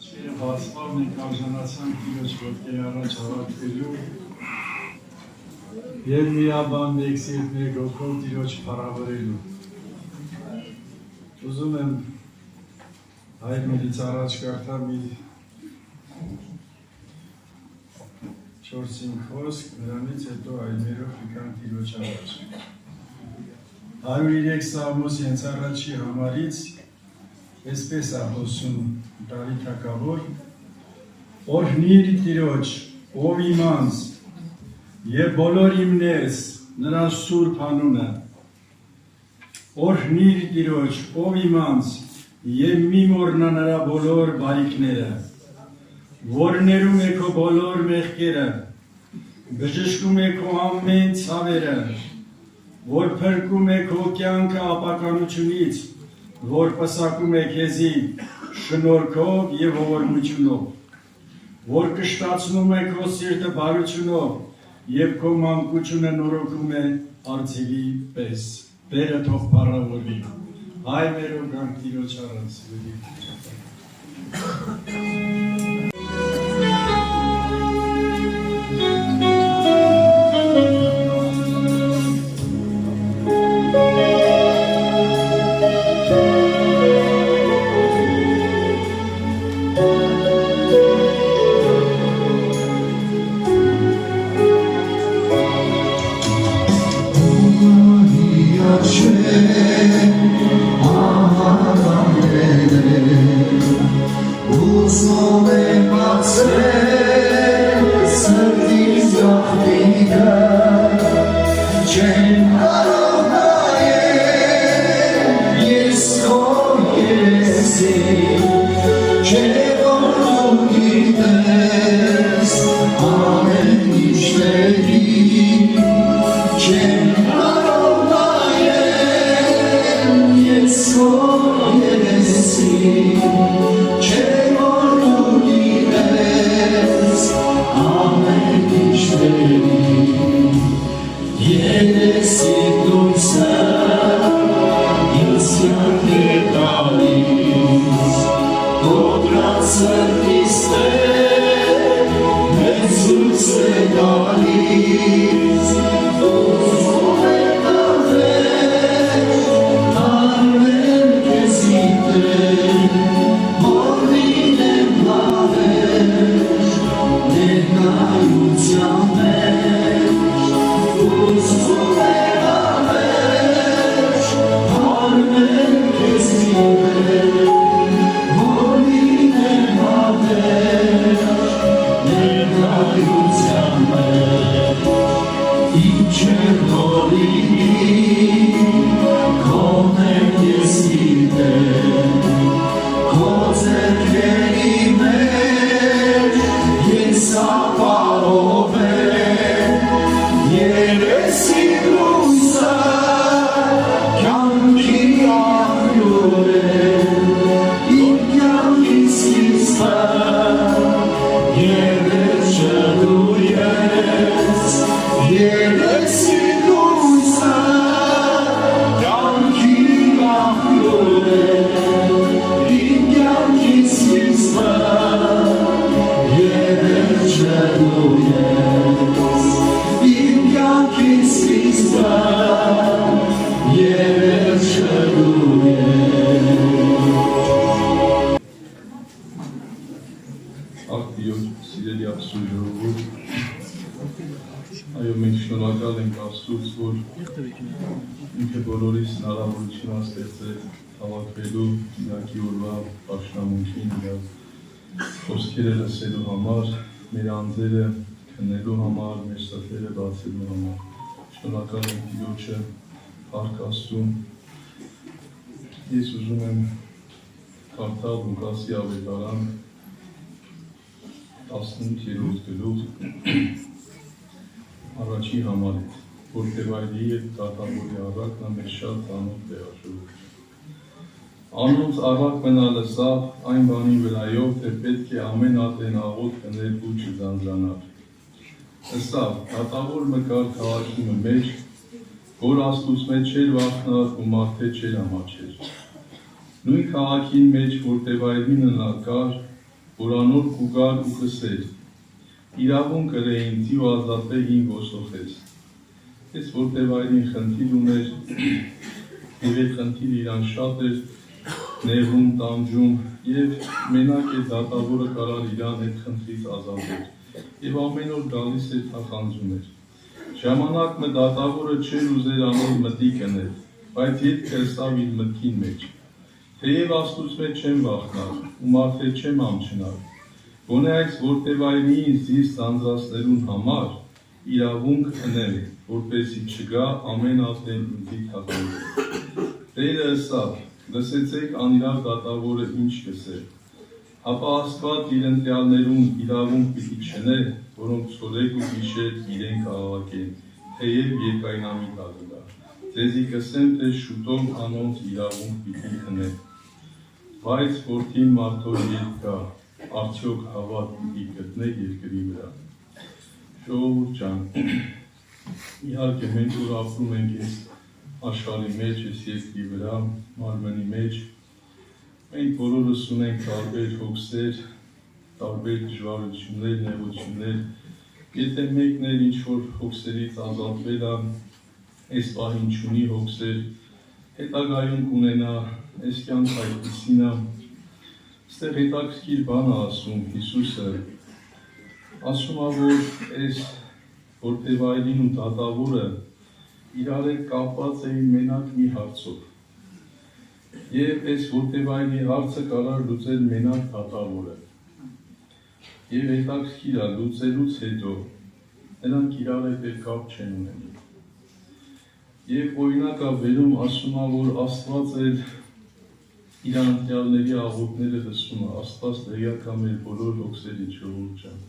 Բացվավ մենք արժանացանք Տիրոջ ոտքի առաջ հավաքվելու և միաբան մեկ սիրտ մեկ հոգով Տիրոջ փառավորելու։ Ուզում եմ հայրներից առաջ կարդամ մի 4-5 խոսք, նրանից հետո այլներով եկանք Տիրոջ առաջ։ 103 Սաղմոս հենց առաջի համարից այսպես է խոսում Դավիթ թագավոր. օրհնիր Տիրոջ, ով իմ անձ, և բոլոր իմներս նրա սուրբ անունը, օրհնիր Տիրոջ, ով իմ անձ, և մի մոռնա նրա բոլոր բարիքները, որ ներում է քո բոլոր մեղքերը, բժշկում է քո ամեն ցավերը, որ փրկում է քո կյանքը ապականությունից, որ պսակում է քեզի շնորհքով և ողորմությունով, որ կշտացնում է քո սիրտը բարությունով և քո մանկությունը նորոգում է արծիվի պես։ Տերը թող փառավորվի։ Հայ մերով գանք Տիրոջ առանց սիրելի։ Մեր անձերը քննելու համար, մեր սրտերը բացելու համար։ Շնորհակալ եմ Տիրոջը, փառք Աստծուն։ Ես ուզում եմ կարդալ Լուկասի ավետարան 18-րդ գլուխ առաջի համարից, որ Տեվայրի և դատավորի առակ նա մեզ շատ ծանոթ տեղաշրջում։ Անոնց առակ մնա լսավ այն բանի վրայով, թե պետք է ամեն ատեն աղոտ կներ ու չձանձանար։ Լսավ, դատավոր մկար քաղաքի մեջ, որ Աստուծո մեջ չէր վախնար ու մարդե չէր ամաչեր։ Նույն քաղաքին մեջ, որ Տեվայրին կար, որ անոր կուգար ու կսեր, իրավուն կրեին ձի ու ազատվե հին ոսոխես, ես որտև այրին խնդիր ուներ, և այդ խնդիր իրան շատ էր, նեղում, տանջում, և մենակ այդ դատավորը կարար իրան այդ խնդրից ազատել, և ամեն օր գալիս էր թախանձում էր, ժամանակ մը դատավորը չէր ուզեր անոր մտի կներ, բայց ետքը ըստավ իր մտքին մեջ, թեև աստուծո մեջ չեմ վախնար, ու մարդեր չեմ ամչնար, գոնե այս որտևայրին զիս ձանձրացներուն համար, իրավունք ընեմ, որպեսի չգա ամեն ատեն ինձի թախանձել, Տերը ըսավ, լսեցեք անիրավ դատավորը ինչ կսեր, հապա Աստված իր ընտրյալներուն իրավունք պիտի չնե, որոնք ցորեկ ու գիշեր իրեն կաղաղակեն, թեև երկայնամի կազգա, ձեզի կսեմ, թե շուտով անոնց իրավունք պիտի քնե, բայց որդին մարդով երբ կա, արդյոք հավատ պիտի գտնե երկրի վրա, ժողովուրդ ջան, իհարկե մենք որ ապրում ենք այս աշխարհի մեջ, այս երկրի վրա, մարմնի մեջ, մենք բոլորս ունենք տարբեր հոգսեր, տարբեր դժվարություններ, նեղություններ, եթե մեկն էլ ինչ-որ հոգսերից ազատվել է, այս պահին չունի հոգսեր, հետագայում կունենա, այս կյանք այդպիսին է, այստեղ հետաքրքիր բան է ասում Հիսուսը, ասում է, որ այս որտևայրին ու դատավորը իրար հետ կապված էին մենակ մի հարցով, և այս որտևայրի հարցը կարար լուծել մենակ դատավորը, և հետաքրքիր է լուծելուց հետո նրանք իրար հետ էլ կապ չեն ունենում, և օրինակ է վերում ասում է, որ Աստված էլ իր ընտրյալների աղոթքները լսում է, Աստված տեղյակ է մեր բոլոր հոգսերի ժողովուրդ ջան,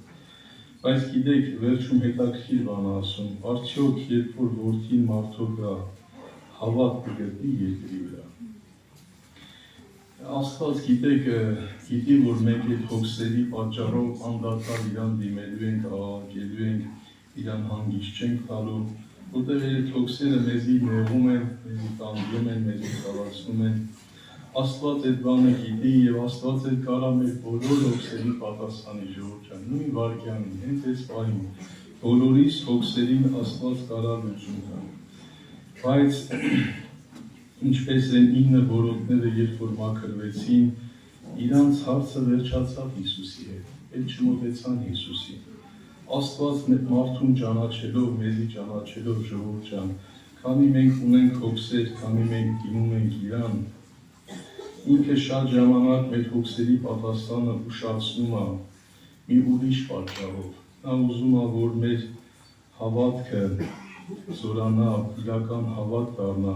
բայց գիտեք վերջում հետաքրքիր բան ասում, արդյոք երբ որ որդին մարդով գա, հավատ կգտնի երկրի վրա, Աստված գիտեք, գիտի, որ մենք այդ հոգսերի պատճառով անդադար իրան դիմելու ենք, աղաղակելու ենք, իրան հանգիստ չենք տալու, որտեղ այդ հոգսերը մեզի նեղում են, մեզի տանջում են, մեզի ցավացնում են, Աստված այդ բանը գիտի և Աստված էլ կարա մեր բոլոր հոգսերի պատասխանի ժողովուրդ ջան, նույն վայրկյանին, հենց այս պահին, բոլորիս հոգսերին Աստված կարա լուծում տա, բայց ինչպես են 9 բորոտները, երբ որ մաքրվեցին, իրանց հարցը վերջացավ Հիսուսի հետ, էլ չմոտեցան Հիսուսին, Աստված մարդուն ճանաչելով, մեզի ճանաչելով ժողովուրդ ջան, քանի մենք ունենք հոգսեր, քանի մենք դիմում ենք իրան, ինքը շատ ժամանակ մեր հոգսերի պատասխանը ուշացնում է մի ուրիշ պատճառով, նա ուզում է, որ մեր հավատքը զորանա, իրական հավատ դառնա,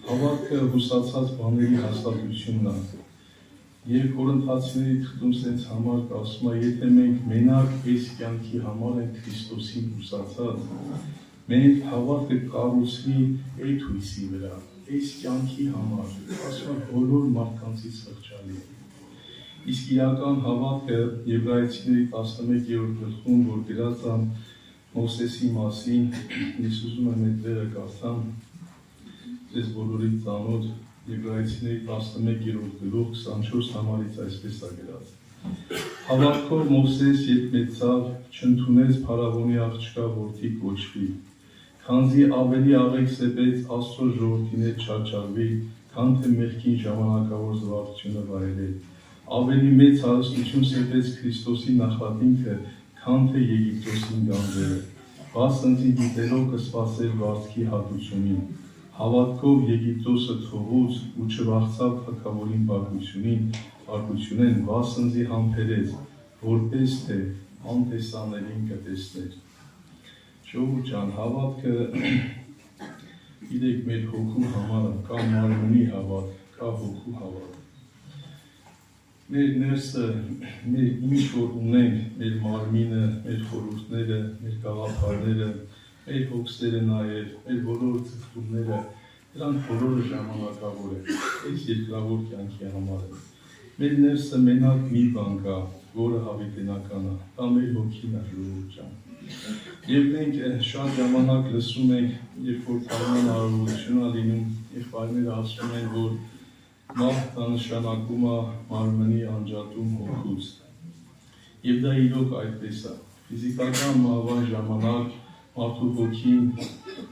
հավատքը հուսացած բաների հաստատությունն է, և Կորինթացիների թղթում սենց համար կա, ասում է, եթե մենք մենակ այս կյանքի համար ենք Քրիստոսին հուսացած, մեր հավատքը կառուցվի այդ հույսի վրա, այս կյանքի համար, ասում է բոլոր մարդկանցից խղճալի է։ Իսկ իրական հավատքը Եբրայեցիների 11-րդ գլխում, որ գրած է Մովսեսի մասին, ես ուզում եմ այդ վերը կարդամ, ձեզ բոլորի ծանոթ Եբրայեցիների 11-րդ գլուխ 24 համարից այսպես է գրած։ Հավատքով Մովսես երբ մեծավ, չընդունեց փարավոնի աղջկա որդի կոչվի, քանզի ավելի աղեկ սեպեց Աստծո ժողովրդին հետ չարչարվի, քան թե մեղքին ժամանակավոր զվարճությունը վայելել, ավելի մեծ հարստություն սեպեց Քրիստոսի նախատինքը, քան թե Եգիպտոսին գանձերը, վասնզի դիտելով կսպասեր վարձքի հատուցումին, հավատքով Եգիպտոսը թողուց ու չվախցավ թագավորին բարկությունեն, վասնզի համբերեց, որպես թե անտեսանելին կտեսներ։ Ժողովուրդ ջան, հավատքը գիտեք մեր հոգու համար է, կա մարմնի հավատ, կա հոգու հավատ։ Մեր ներսը, մեր ինչ որ ունենք, մեր մարմինը, մեր խորհուրդները, մեր գաղափարները, մեր հոգսերը նաև, մեր բոլոր ցկտումները, դրանք բոլորը ժամանակավոր են, այս երկրավոր կյանքի համար են։ Մեր ներսը մենակ մի բան կա, որը հավիտենական է, դա մեր հոգին է, ժողովուրդ ջան։ Եվ մենք շատ ժամանակ լսում ենք, երբ որ թարման արարողություն է լինում, եղբայրները ասում են, որ մահ դա նշանակում է մարմնի անջատում հոգուց։ Եվ դա իրոք այդպես է։ Ֆիզիկական մահվան ժամանակ մարդու հոգին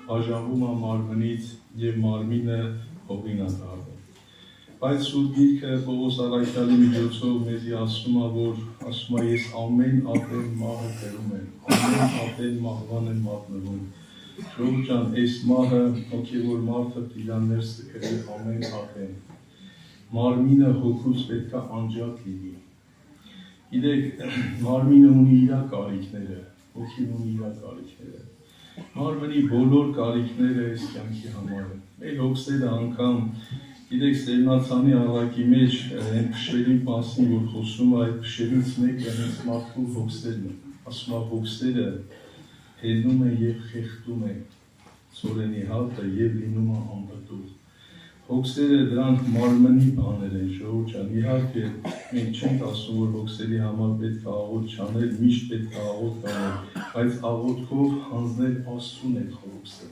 բաժանվում է մարմնից եւ մարմինը հողին է դառնում։ Բայց Սուրբ Գիրքը Պողոս առաքյալի միջոցով մեզի ասում է, որ ասում է ես ամեն ատեն մահը կրում եմ, ամեն ատեն մահվան եմ մատնվում։ Ժողովուրդ ջան, այս մահը հոգևոր մարդը դիլաններ սկսել ամեն ատեն։ Մարմինը հոգուց պետք է անջատ լինի։ Գիտեք, մարմինը ունի իր կարիքները, հոգին ունի իր կարիքները։ Մարմնի բոլոր կարիքները այս կյանքի համար են։ Մեր հոգսերը անգամ գիտեք Սերնացանի առակի մեջ այն փշերի մասին, որ խոսում է, այդ փշերից մեկը հենց մարդու հոգսերն են։ Ասում է հոգսերը հելնում է եւ խեղդում է ծորենի հատը եւ լինում է անպտուղ։ Հոգսերը դրանք մարմնի բաներ են, ժողովուրդ ջան, իհարկե մենք չենք ասում, որ հոգսերի համար պետք է աղոթ չանել, միշտ պետք է աղոթ անել, բայց աղոթքով հանձնել Աստծուն այդ հոգսը։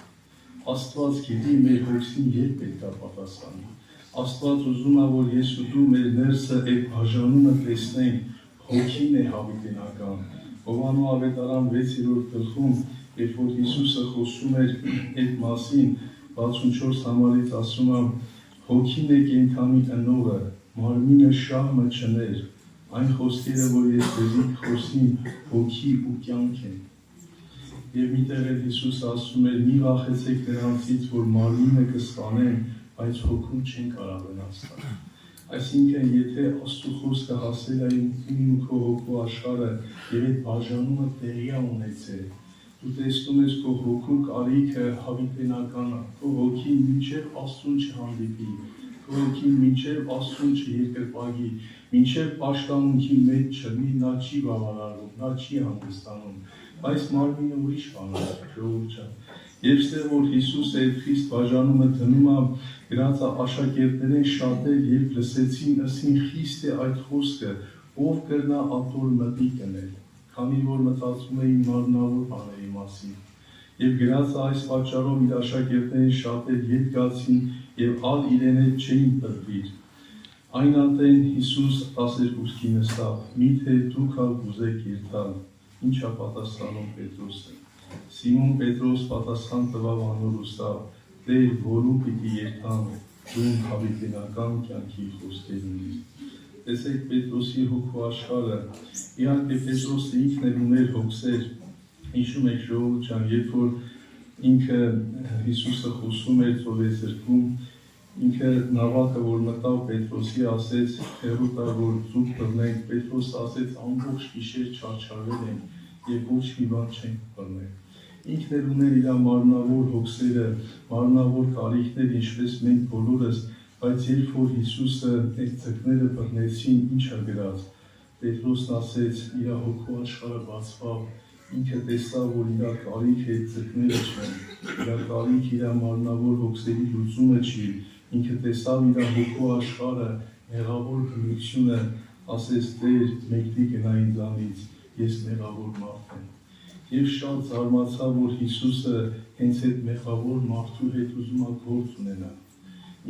Աստված գիտի մեր հոգսին երբ պետք է պատասխանի։ Աստված ուզում է, որ ես ու դու մեր ներսը այդ բաժանումը տեսնենք, հոգին է հավիտենական։ Հովհաննես ավետարան 6-րդ գլխում, երբ որ Հիսուսը խոսում էր այդ մասին, 64 համարից ասում է, հոգին է կենդանի ընողը, մարմինը շահմը չներ, այն խոսքերը, որ ես ձեզի խոսím, հոգի ու կյանք են։ Եվ միտեղ էլ Հիսուսը ասում էր, մի վախեցեք նրանցից, որ մարմինը կսպանեն, բայց հոգուն չեն կարող վնասել։ Այսինքն, եթե Աստծո խոսքը հասել է իմ ու քո հոգու աշխարհը եւ այդ բաժանումը տեղի է ունեցել, դու տեսնում ես քո հոգու կարիքը հավիտենական է, քո հոգին մինչև Աստծուն չհանդիպի, քո հոգին մինչև Աստծուն չերկրպագի, մինչև պաշտամունքի մեջ չլինի, նա չի բավարարվում, նա չի հանգստանում, բայց մարմինը ուրիշ բան է, ժողովուրդ ջան։ Եվ ստեղ որ Հիսուսը այդ խիստ բաժանումը դնում է, գրած է աշակերտներեն շատեր, երբ լսեցին, ասին խիստ է այդ խոսքը, ով կրնա ատոր մտի կնել, քանի որ մտածում էին մարմնավոր բաների մասին։ Եվ գրած է այս պատճառով իր աշակերտներին շատեր ետ գացին եւ ալ իրեն հետ չէին տրվիր։ Այն ատեն Հիսուս 12-ին նստավ, միթե դուք ալ կուզեք երթալ, ինչ է պատասխանում Պետրոսը։ Սիմոն Պետրոս պատասխան տվավ անոր ուսավ, Տեր, որում պիտի երթամ, դու հավիտենական կյանքի խոսքեր ունիս։ Տեսեք Պետրոսի հոգու աշխարհը, իհարկե Պետրոսը ինքն էլ ուներ հոգսեր, հիշում եք ժողովուրդ ջան, երբ որ ինքը Հիսուսը խոսում էր ծովեզրկում, ինքը նավակը որ մտավ Պետրոսի ասեց, հեռու տար որ ձուկ բռնենք, Պետրոսը ասեց ամբողջ գիշեր չարչարվել ենք եւ ոչ մի բան չենք բռնել։ Ինքն էլ ուներ իր մարմնավոր հոգսերը, մարմնավոր կարիքներ, ինչպես մենք բոլորս, բայց երբ որ Հիսուսը այդ ձկները բռնեցին, ինչ է գրած, Պետրոսն ասեց, իր հոգու աշխարհը բացվավ, ինքը տեսավ, որ իր կարիքը այդ ձկները չեն, իր կարիքը իր մարմնավոր հոգսերի լուծումը չի, ինքը տեսավ իր հոգու աշխարհը, մեղավոր բնությունը, ասեց, Տեր, մեկնի գնա ինձանից, ես մեղավոր մարդ եմ։ Եվ շատ զարմացավ, որ Հիսուսը հենց այդ մեղավոր մարդու հետ ուզում է գործ ունենա։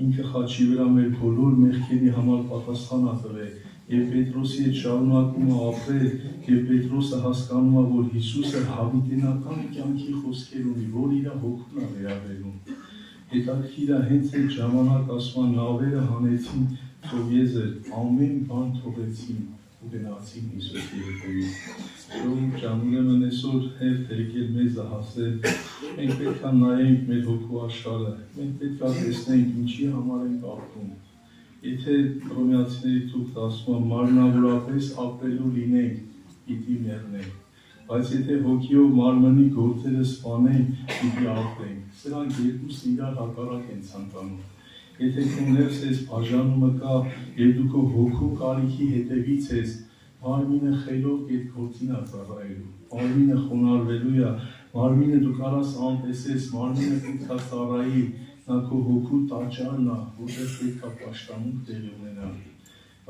Ինքը խաչի վրա մեր բոլոր մեղքերի համար պատասխան է տվել, եւ Պետրոսի հետ շարունակում է ապրել, եւ Պետրոսը հասկանում է, որ Հիսուսը հավիտենական կյանքի խոսքեր ունի, որ իր հոգուն է վերաբերում։ Հետաքրքիր է, հենց այդ ժամանակ ասում է, նավերը հանեցին ծովեզր, ամեն բան թողեցին ու գնացին Հիսուսի հետևից։ Ժողովուրդ ջան, ուրեմն այսօր հերթ է եկել մեզ հասել, մենք պետք է նայենք մեր հոգու աշխարհը, մենք պետք է տեսնենք ինչի համար ենք ապրում։ Եթե Հռոմեացիների թուղթը ասում է մարմնավորապես ապրելու լինենք, պիտի մեռնենք, բայց եթե հոգիով մարմնի գործերը սպանենք, պիտի ապրենք։ Սրանք երկուսն իրար հակառակ են ցանկանում։ Եթե քո ներս ես բաժանումը կա, եւ դու քո հոգու կարիքի հետևից ես, մարմինը խելոք այդ գործին է ծառայելու, մարմինը խոնարհվելու է, մարմինը դու կարաս անտեսես, մարմինը պետք է ծառայի, նա քո հոգու տաճարն է, որտեղ պետք է պաշտամունք տեղի ունենա։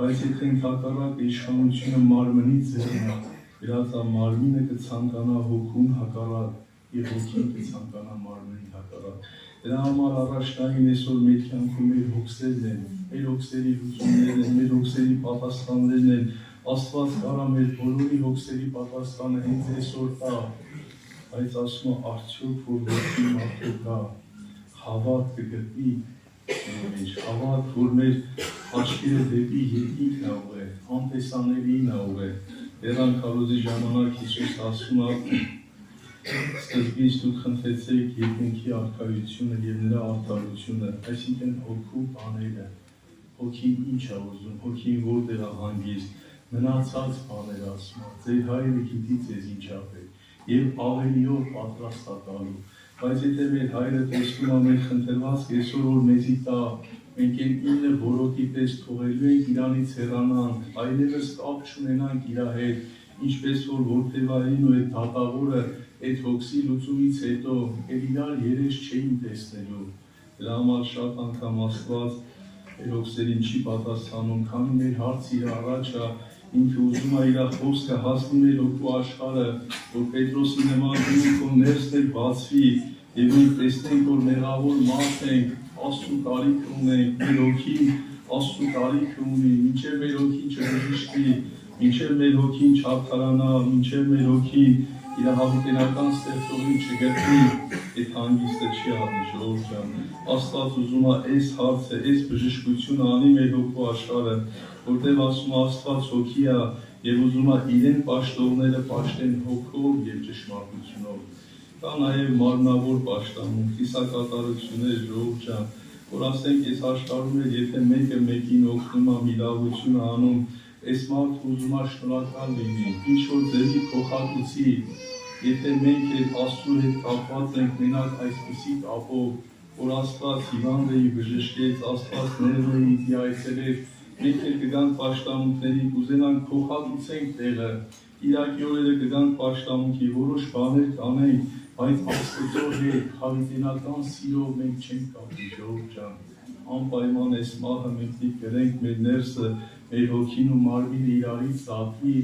Բայց եթե հակառակը իշխանությունը մարմնի ձեռն է, գրած է մարմինը կցանկանա հոգուն հակառակ, եւ հոգին կցանկանա մարմնին հակառակ։ Դրա համար առաջնային այսօր մեր կյանքում մեր հոգսերն են, մեր հոգսերի լուծումներն են, մեր հոգսերի պատասխաններն են, Աստված կարա մեր բոլորի հոգսերի պատասխանը հենց այսօր տա, բայց ասում է արդյոք որ որդի մարդու կա, հավատ կգտնի մեր, հավատ որ մեր աչքերը դեպի երկինքն է ուղղել, անտեսանելին է ուղղել։ Դեռան քարոզի ժամանակ Հիսուս ասում է սկզբից դուք խնդրեցեք երկնքի արքայությունը եւ նրա արդարությունը, այսինքն հոգու բաները, հոգին ինչ է ուզում, հոգին որտեղ է հանգիստ, մնացած բաներ ասում է, ձեր հայրը գիտի ձեզ ինչ ա պետք եւ ավելիով պատրաստ է տալու, բայց եթե մեր հայրը տեսնում է մեր խնդրված այսօր որ մեզի տա, մենք այն ինը որոտի պես թողելու ենք իրանից հեռանանք, այլևս կապ չունենանք իր հետ, ինչպես որ որդեվարին ու այդ դատավորը այդ հոգսի լուծումից հետո էլ իրար երես չէին տեսնելու, դրա համար շատ անգամ Աստված այդ հոգսերին չի պատասխանում, քանի մեր հարցը իր առաջ է, ինքը ուզում է իր խոսքը հասնի մեր հոգու աշխարհը, որ Պետրոսի նման ինքը ներսներ բացվի եւ մենք տեսնենք որ մեղավոր մարդ ենք, Աստծո տարիք ունենք, մեր հոգին Աստծո տարիք ունի, մինչև մեր հոգին չբժշկի, մինչև մեր հոգին չարդարանա, մինչև մեր հոգին իր հավիտենական ստեղծողին չգտնի, այդ հանգիստը չի անի, ժողովուրդ ջան։ Աստված ուզում է այս հարցը, այս բժշկությունը անի մեր հոգու աշխարհը, որտեղ ասում Աստված հոգի է եւ ուզում է իրեն պաշտողները պաշտեն հոգով եւ ճշմարտությունով։ Կա նաեւ մարմնավոր պաշտամունք, կիսակատարություններ, ժողովուրդ ջան, որ ասենք այս աշխարհում էլ եթե մեկը մեկին օգնում է, մի լավություն է անում, այս մարդը ուզում է շնորհակալ լինի, ինչ որ ձեզի փոխհատուցի, եթե մենք էլ Աստծո հետ կապված ենք մենակ այսպիսի կապով, որ Աստված հիվանդը բժշկեց, Աստված ներողի դիայցելեց, մենք էլ կգանք պաշտամունքների, կուզենանք փոխհատուցենք տեղը, Իրաքի օրերը կգանք պաշտամունքի, որոշ բաներ կանենք, բայց Աստծո հետ հավիտենական սիրով մենք չենք կապի, ժողովուրդ ջան, անպայման այս մահը մենք կրենք մեր ներսը, մեր հոգին ու մարմինը իրարից դատվի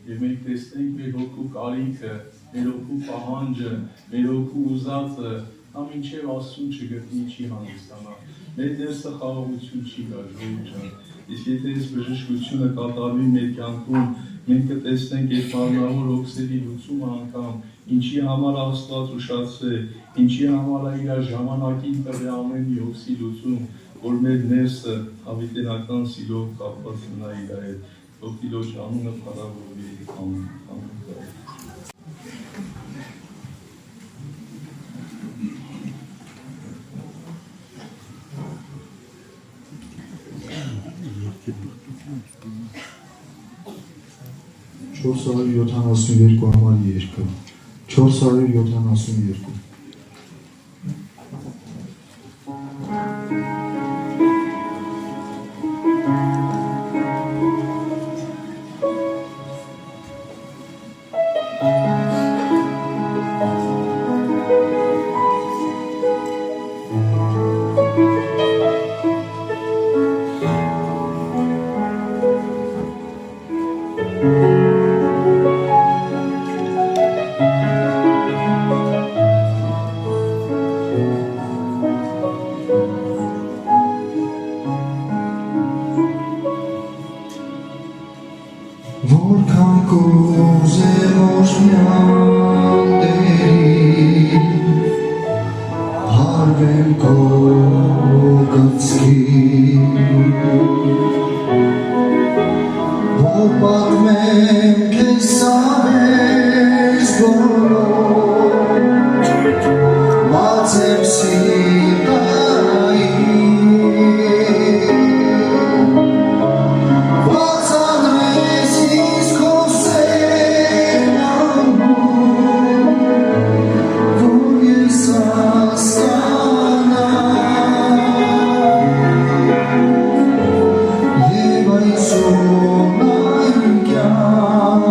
եւ մենք տեսնենք մեր հոգու կարիքը, մեր հոգու պահանջը, մեր հոգու ուզածը, նա մինչև Աստծուն չգտնի չի հանգստանա։ Մեր ներսը խաղաղություն չի գա, ժողովուրդ ջան։ Իսկ եթե այս բժշկությունը կատարվի մեր կյանքում, մենք կտեսնենք այդ մարմնավոր հոգսերի լուծումը անգամ, ինչի համար Աստված ուշացրել, ինչի համար է իր ժամանակին տվել ամեն մի հոգսի լուծում, որ մեր ներսը հավիտենական սիրով կապված մնա իր հետ, թող Տիրոջ անունը փառավորվի, ամեն։ «472 համար երկը, 472 Որքան կուզեմ օժմյան տերի, հարվեմ քո գծքի, որ պատմեմ քեզ սավես բոլոր, բացեմ սիրտային, Եվ այսօր այն կյան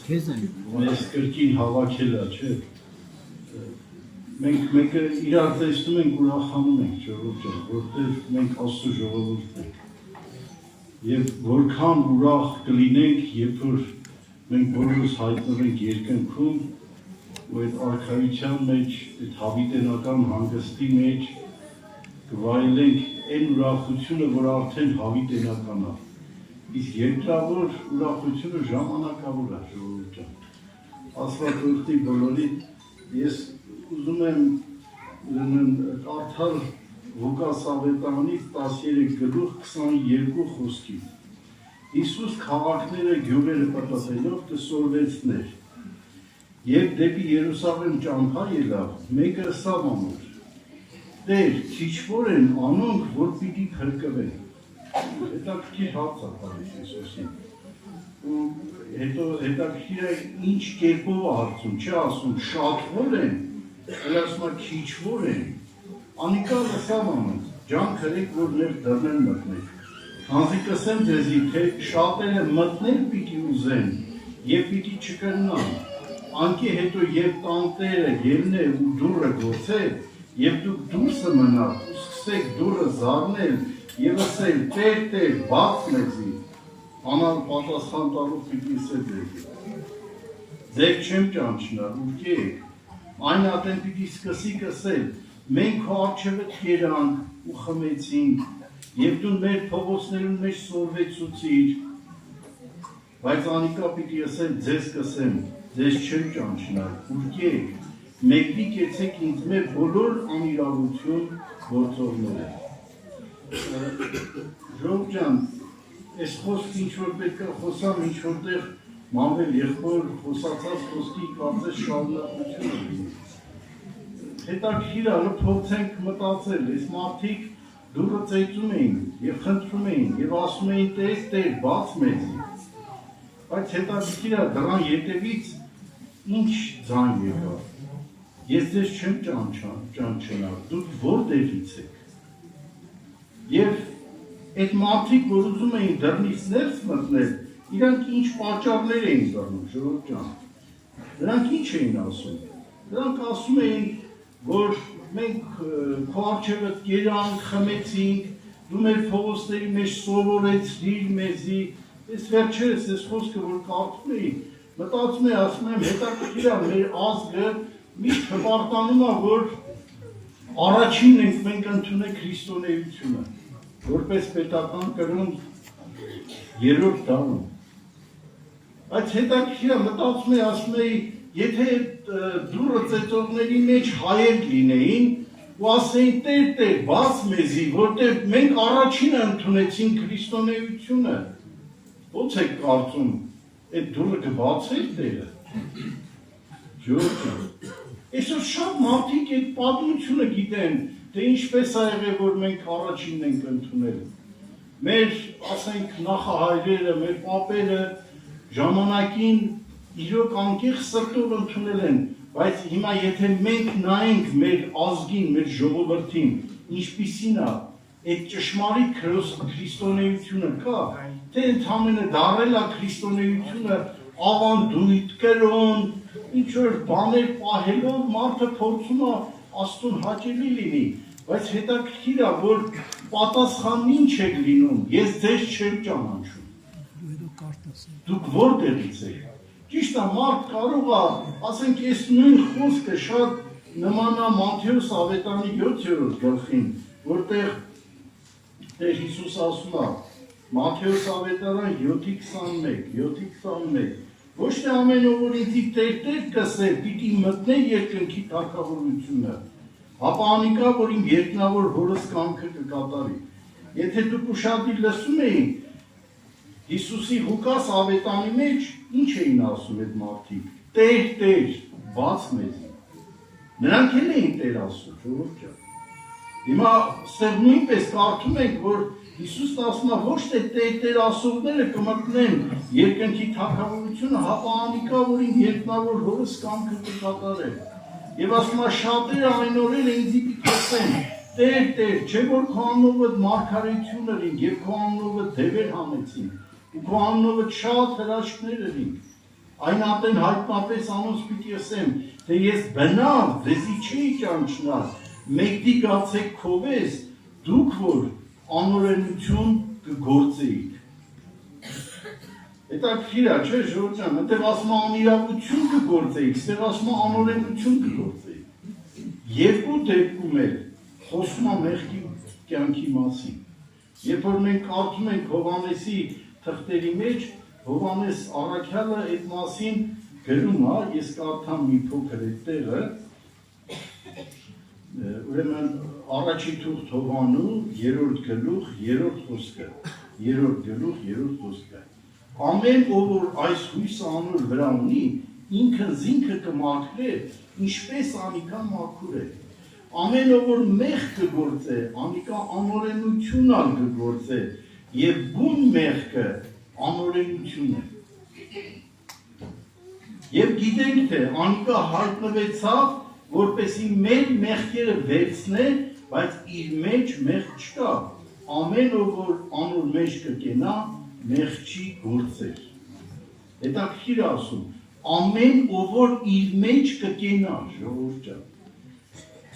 Մեզ կրկին հավաքելա, չէ։ Մենք մեկը իրար տեսնում ենք ուրախանում ենք, ժողովուրդ ջան, որտեղ մենք Աստծո ժողովուրդ ենք։ Եվ որքան ուրախ կլինենք, երբ որ մենք բոլորս հայտնվենք երկնքում, ու այդ արքայության մեջ, այդ հավիտենական հանգստի մեջ կվայելենք այն ուրախությունը, որ արդեն հավիտենական է։ Իսկ երկրավոր ուրախությունը ժամանակավոր է, ժողովուրդ ջան։ Աստված օրհնի բոլորին, ես ուզում եմ կարդալ Ղուկաս ավետարանից 13:22 խոսքի։ Հիսուս քաղաքները գյուղերը պատասելով կսորվեցներ, եւ դեպի Երուսաղեմ ճամփա ելավ, մեկը սավ անոր. Տեր, քիչ որ են անոնք, որ պիտի փրկվեն։ Հետաքրքիր հարց է տալիս Հիսուսին։ Ու հետո հետաքրքիր է ինչ կերպով հարցում, չի ասում շատ որ են, այլ ասում է քիչ որ են։ Անիկա լսավ ամեն, ջան քրեք որ ներ դռնել մտնեք։ Հանձի կսեմ ձեզի, թե շատերը մտնել պիտի ուզեն եւ պիտի չկրնան։ Անկի հետո երբ տանտերը ելնե ու դուռը գործե, եւ դուք դուրսը մնաք ու սկսեք դուռը զարնել եւ ասել Տեր, բաց մեզի, անալ պատասխան տալու պիտի ասեք։ Ձեր չեմ ճանչնալ, ուրկեք, այն ատեն պիտի սկսիկ ասել, մենք քո առջևդ երանք ու խմեցինք, եւ դու մեր փողոցներուն մեջ սորվեցուցիր, բայց անիկա պիտի ասել ձեզ կսեմ, ձեզ չեմ ճանչնալ, ուրկեք, մեկնիկ եցեք ինձ մեր բոլոր անիրավություն գործողները։ Ժողով ջան, այս խոսք ինչ-որ պետք է խոսամ, ինչ-որտեղ մամել եղբոր խոսացած խոսքի կարծես շարունակություն է։ Հետաքրքիր է, փորձենք մտածել, այս մարդիկ դուռը ծեծում էին եւ խնդրում էին եւ ասում էին Տեր, բաց մեզի։ Բայց հետաքրքիր է, դրան ետևից ինչ ձայն եկավ։ Ես ձեզ չեմ ճանչնալ, դուք որտեղից եք։ Եվ այդ մարդիկ, որ ուզում էին դռնից ներս մտնել, իրանք ինչ պատճառներ էին դառնում, ժողովուրդ ջան։ Նրանք ինչ էին ասում։ Նրանք ասում էին, որ մենք քո առջևդ երանք, խմեցինք, դու մեր փողոցների մեջ սովորեցրիր մեզի։ Ես վերջերս այս խոսքը որ կարդում էի, մտածում էի, ասում եմ, հետաքրքիր է մեր ազգը միշտ հպարտանում է, որ առաջինն ենք մենք ընդունել քրիստոնեությունը, որպես պետական կրոն երրորդ դարում։ Բայց հետաքրքիր է մտածում էի, ասում էի, եթե դուռը ծեծողների մեջ հայեր լինեին ու ասեին Տեր, բաց մեզի, որտեղ մենք առաջինը ընդունեցին քրիստոնեությունը, ո՞նց եք կարծում, այդ դուռը կբացեր Տերը։ Ժողովուրդ ջան, այսօր շատ մարդիկ այդ պատմությունը գիտեն, թե ինչպես է եղել, որ մենք առաջինն ենք ընդունել։ Մեր, ասենք, նախահայրերը, մեր պապերը ժամանակին իրոք անկեղծ սրտով ընդունել են, բայց հիմա եթե մենք նայենք մեր ազգին, մեր ժողովրդին, ինչպիսին է այդ ճշմարիտ քրիստոնեությունը կա, թե ընդամենը դարել է քրիստոնեությունը ավանդույթ, կրոն, ինչ-որ բաներ պահելով մարդը փորձում է Աստծուն հաճելի լինի, բայց հետաքրքիր է, որ պատասխանն ինչ եք լինում, ես ձեզ չեմ ճանաչում, դուք որտեղից եք։ Ճիշտ է, մարդ կարող է, ասենք, այս նույն խոսքը շատ նման է Մատթեոս ավետարանի 7-րդ գլխին, որտեղ Տեր Հիսուս ասում է, Մատթեոս ավետարան 7:21, ոչ թե ամեն ով որ ինձի Տեր կսեր, պիտի մտնե երկնքի թագավորությունը, ապա անիկա, որ իմ երկնավոր հորս կամքը կկատարի։ Եթե դուք ուշադիր լսում էիք, Հիսուսի Ղուկաս ավետանի մեջ ինչ էին ասում այդ մարդիկ, Տեր, բաց մեզի։ Նրանք էլ էին Տեր ասում, ժողովուրդ ջան։ Հիմա ստեղ նույնպես կարդում ենք, որ Հիսուսն ասում է, ոչ թե Տեր ասողները կմտնեն երկնքի թագավորությունը, հապա անիկա, որ իմ երկնավոր հորս կամքը կկատարե։ Եվ ասում է, շատերը այն օրերը ինձի պիտի ասեն, Տեր, չէ որ քո անունով մարգարեություն ըրինք եւ քո անունով դևեր հանեցինք, ու քո անունով շատ հրաշքներ ըրինք։ Այն ատեն հայտնապես անոնց պիտի ասեմ, թե ես բնավ ձեզի չի ճանչնալ, մեկդի գացեք քովես, դուք որ անօրենություն կգործեիք։ Հետաքրքիր է, չէ՞ ժողովուրդ ջան, այնտեղ ասում է անիրավություն կգործեիք, այստեղ ասում է անօրենություն կգործեիք։ Երկու դեպքում էլ խոսում է մեղքի կյանքի մասին։ Երբ որ մենք կարդում ենք Հովհաննեսի թղթերի մեջ, Հովհաննես առաքյալը այդ մասին գրում է, ես կարդամ մի փոքր այդ տեղը, ուրեմն առաջի թուղթ Հովհաննու 3-րդ գլուխ 3-րդ խոսքը։ Ամեն ով որ այս հույսը անոր վրա ունի, ինքն զինքը կմաքրե, ինչպես անիկա մաքուր է։ Ամեն ով որ մեղ կգործե, անիկա անօրենություն կգործե, եւ բուն մեղքը անօրենություն է։ Եվ գիտենք թե անիկա հայտնվեցավ, որպեսի մեր մեղքերը վերցնե, բայց իր մեջ մեղք չկա։ Ամեն ով որ անոր մեջ կկենա, մեղք չի գործեր։ Հետաքրքիր ասում, ամեն ով որ իր մեջ կկենա, ժողովուրդ ջան։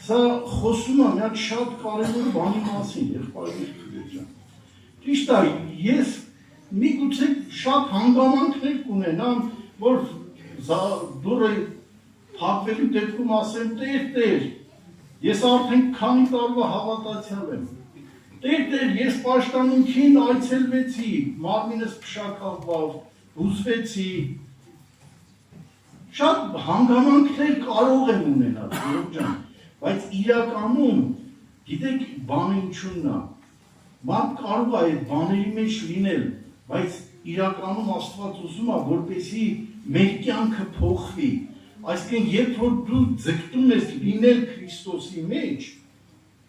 Սա խոսում է մի հատ շատ կարևոր բանի մասին, եղբայրներ ջան։ Ճիշտ է, ես միգուցե շատ հանգամանքներ կունենամ, որ դուրը փակվելու դեպքում ասեմ, Տեր, ես արդեն քանի տարվա հավատացյալ եմ։ Տեր, ես պաշտամունքին այցելվեցի, մարմինս փշակավ, հուզվեցի։ Շատ հանգամանքներ կարող եմ ունենալ, ժողովուրդ ջան, բայց իրականում, գիտեք, բանը ինչու՞նն է։ Մարդ կարող է այդ բաների մեջ լինել, բայց իրականում Աստված ուզում է, որպեսզի մեր կյանքը փոխվի։ Այսինքն, երբ որ դու ձգտում ես լինել Քրիստոսի մեջ,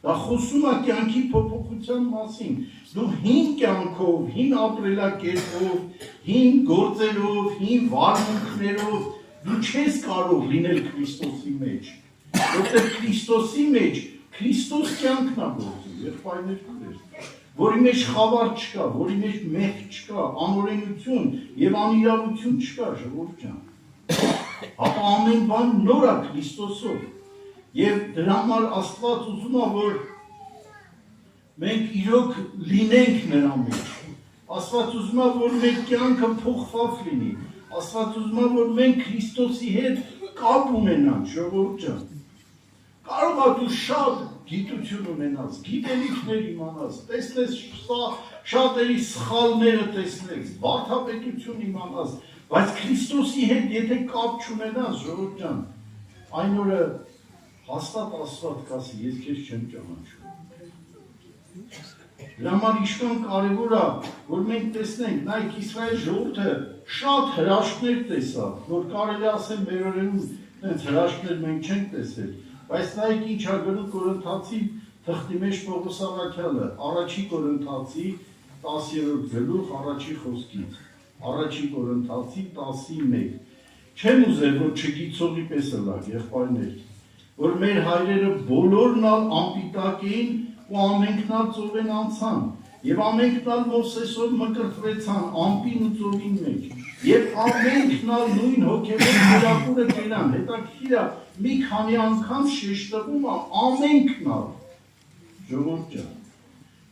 դա խոսում է կյանքի փոփոխության մասին։ Դու հին կյանքով, հին ապրելակերպով, հին գործերով, հին վարմունքներով դու չես կարող լինել Քրիստոսի մեջ։ Որտեղ Քրիստոսի մեջ Քրիստոս կյանքն է գործում, եղբայրներ, որի մեջ խավար չկա, որի մեջ մեղք չկա, անօրենություն եւ անիրավություն չկա, ժողովուրդ ջան։ Ապա ամեն բան նոր է Քրիստոսով։ Եվ դրա համար Աստված ուզում է, որ մենք իրոք լինենք նրա մեջ։ Աստված ուզում է, որ մեր կյանքը փոխված լինի։ Աստված ուզում է, որ մենք Քրիստոսի հետ կապ ունենանք, ժողովուրդ ջան։ Կարող է դու շատ գիտություն ունենաս, գիտելիքներ իմանաս, տեսնես շատերի սխալները տեսնես, վարդապետություն իմանաս, բայց Քրիստոսի հետ եթե կապ չունենաս, ժողովուրդ ջան, այն օրը հաստատ Աստված կասի, ես քեզ չեմ ճանաչում։ Դրա համար ինչքան կարևոր է, որ մենք տեսնենք, նայեք Իսրայել ժողովուրդը շատ հրաշքներ տեսավ, որ կարելի ասել մեր օրերում այնց հրաշքներ մենք չենք տեսել, բայց նայեք ինչ է գրում Կորինթացի թղթի մեջ Պողոս առաքյալը, առաջի Կորինթացի 10-րդ գլուխ առաջի խոսքից, առաջի Կորինթացի 10:1։ Չեմ ուզել, որ չգիտողի պես լավ, եղբայրներ, որ մեր հայրերը բոլորն անպիտակ էին ու ամենքն ծովեն անցան, եւ ամենքն Մովսեսով մկրտվեցան ամպին ու ծովին մեջ, եւ ամենքն նույն հոգեվոր մերակուրը կենան, հետաքրքիր է, մի քանի անգամ շեշտվում է ամենքն, ժողովուրդ ջան,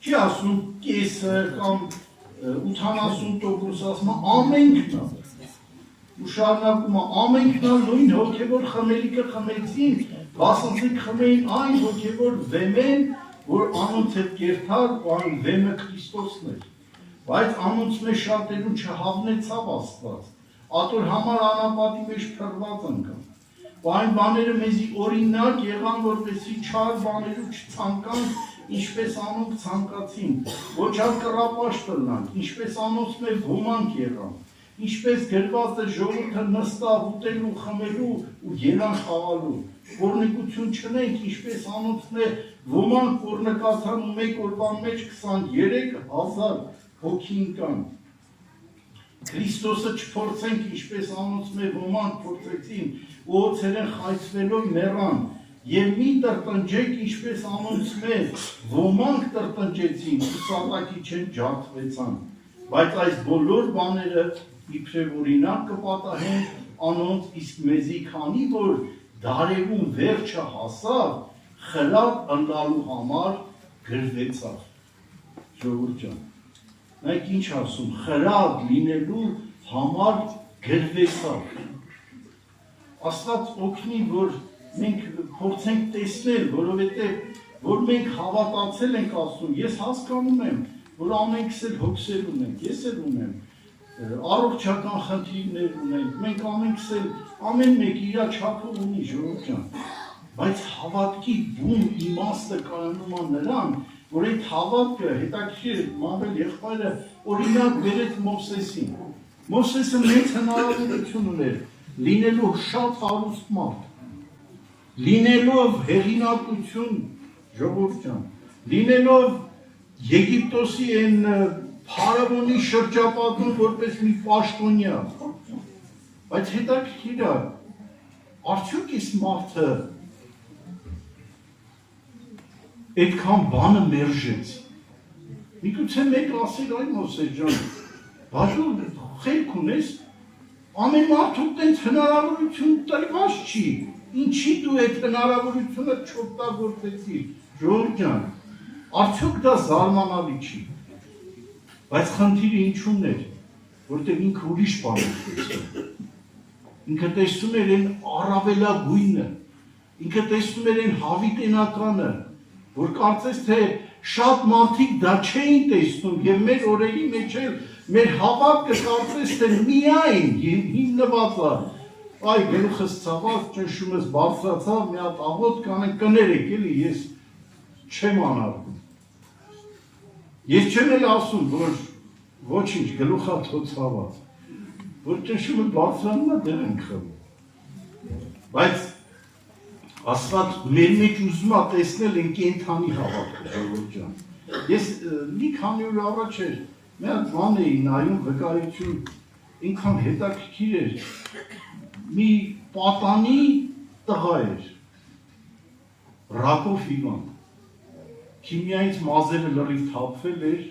չի ասում կեսը կամ 80% ասում է ամենքն, ու շարունակում է ամենքն նույն հոգեվոր խմելիքը խմեցին, բասնցիկ խմեին այն հոգեվոր վեմեն, որ անոնց հետ կերթար ու այն վեմը Քրիստոսն էր, բայց անոնց մեջ շատերուն չհավնեցավ Աստված, ատոր համար անապատի մեջ փրված ընկան, ու այն բաները մեզի օրինակ եղան, որպեսզի չար բաներու չցանկան, ինչպես անոնք ցանկացին, ոչ ալ կռապաշտ լնանք, ինչպես անոնց մեջ ոմանք եղան, ինչպես գրված է ժողովուրդը նստավ ուտելու, խմելու ու ելան խաղալու, որնիկություն չնենք, ինչպես անոնցն է ոմանք որնկացան ու մեկ օրվան մեջ 23,000 հոգին կան։ Քրիստոսը չփորձենք, ինչպես անոնցն է ոմանք փորձեցին ու օձերեն խայցվելով մեռան, եւ մի տրտնջեք, ինչպես անոնցն է ոմանք տրտնջեցին ու սատակի չեն ջարդվեցան, բայց այս բոլոր բաները իբրև օրինակ կպատահեն անոնց, իսկ մեզի քանի որ դարևում վերջը հասավ, խրատ ընկալու համար գրվեցավ, ժողովուրդ ջան, նայեք ինչ ասում, խրատ լինելու համար գրվեցավ, Աստված օգնի, որ մենք փորձենք տեսնել, որովհետև որ մենք հավատացել ենք ասում, ես հասկանում եմ, որ ամենքս էլ հոգսեր ունենք, ես էլ ունեմ, առողջական խնդիրներ ունենք, մենք ամենքս էլ ամեն մեկ իր չափով ունի, ժողովուրդ ջան, բայց հավատքի բուն իմաստը կայանում է նրան, որ այդ հավատքը հետաքրքիր մամել եղբայրը օրինակ բերեց Մովսեսին։ Մովսեսը մեծ հնարավորություն ուներ լինելու շատ հարուստ մարդ, լինելով հեղինակություն, ժողովուրդ ջան, լինելով Եգիպտոսի այն փարավոնի շրջապատում որպես մի պաշտոնյա, Բայց հետաքրքիր է, արդյոք այս մարդը այդքան բանը մերժեց։ Միգուցե մեկ ասել այ Մովսես ջան, բաժու խելք ունես, ամեն մարդու տենց հնարավորություն տրված չի, ինչի դու այդ հնարավորությունը չօգտագործեցիր, ժողովուրդ ջան, արդյոք դա զարմանալի չի, բայց խնդիրը ինչու՞մն էր, որտեղ ինքը ուրիշ բան էր տեսնում, ինքը տեսնում էր այն առավելագույնը, ինքը տեսնում էր այն հավիտենականը, որ կարծես թե շատ մարդիկ դա չէին տեսնում և մեր օրերի մեջ էլ մեր հավատքը կարծես թե միայն հիմնված է, այ գլուխս ցաված, ճնշումս բարձրացավ, մի հատ աղոտ կանենք կներեք էլի, ես չեմ անարգում։ Ես չեմ էլ ասում, որ ոչինչ գլուխա թո ցաված, որ ճնշումը բարձրանում է դեռ ենք խմում։ Բայց Աստված մեր մեջ ուզում է տեսնել են կենդանի հավատքը, ժողովուրդ ջան։ Ես մի քանի օր առաջ էր, մի հատ բան էի նայում վկայություն, ինքան հետաքրքիր էր, մի պատանի տղա էր, Ռակով Իվան, քիմիայից մազերը լրիվ թափվել էր,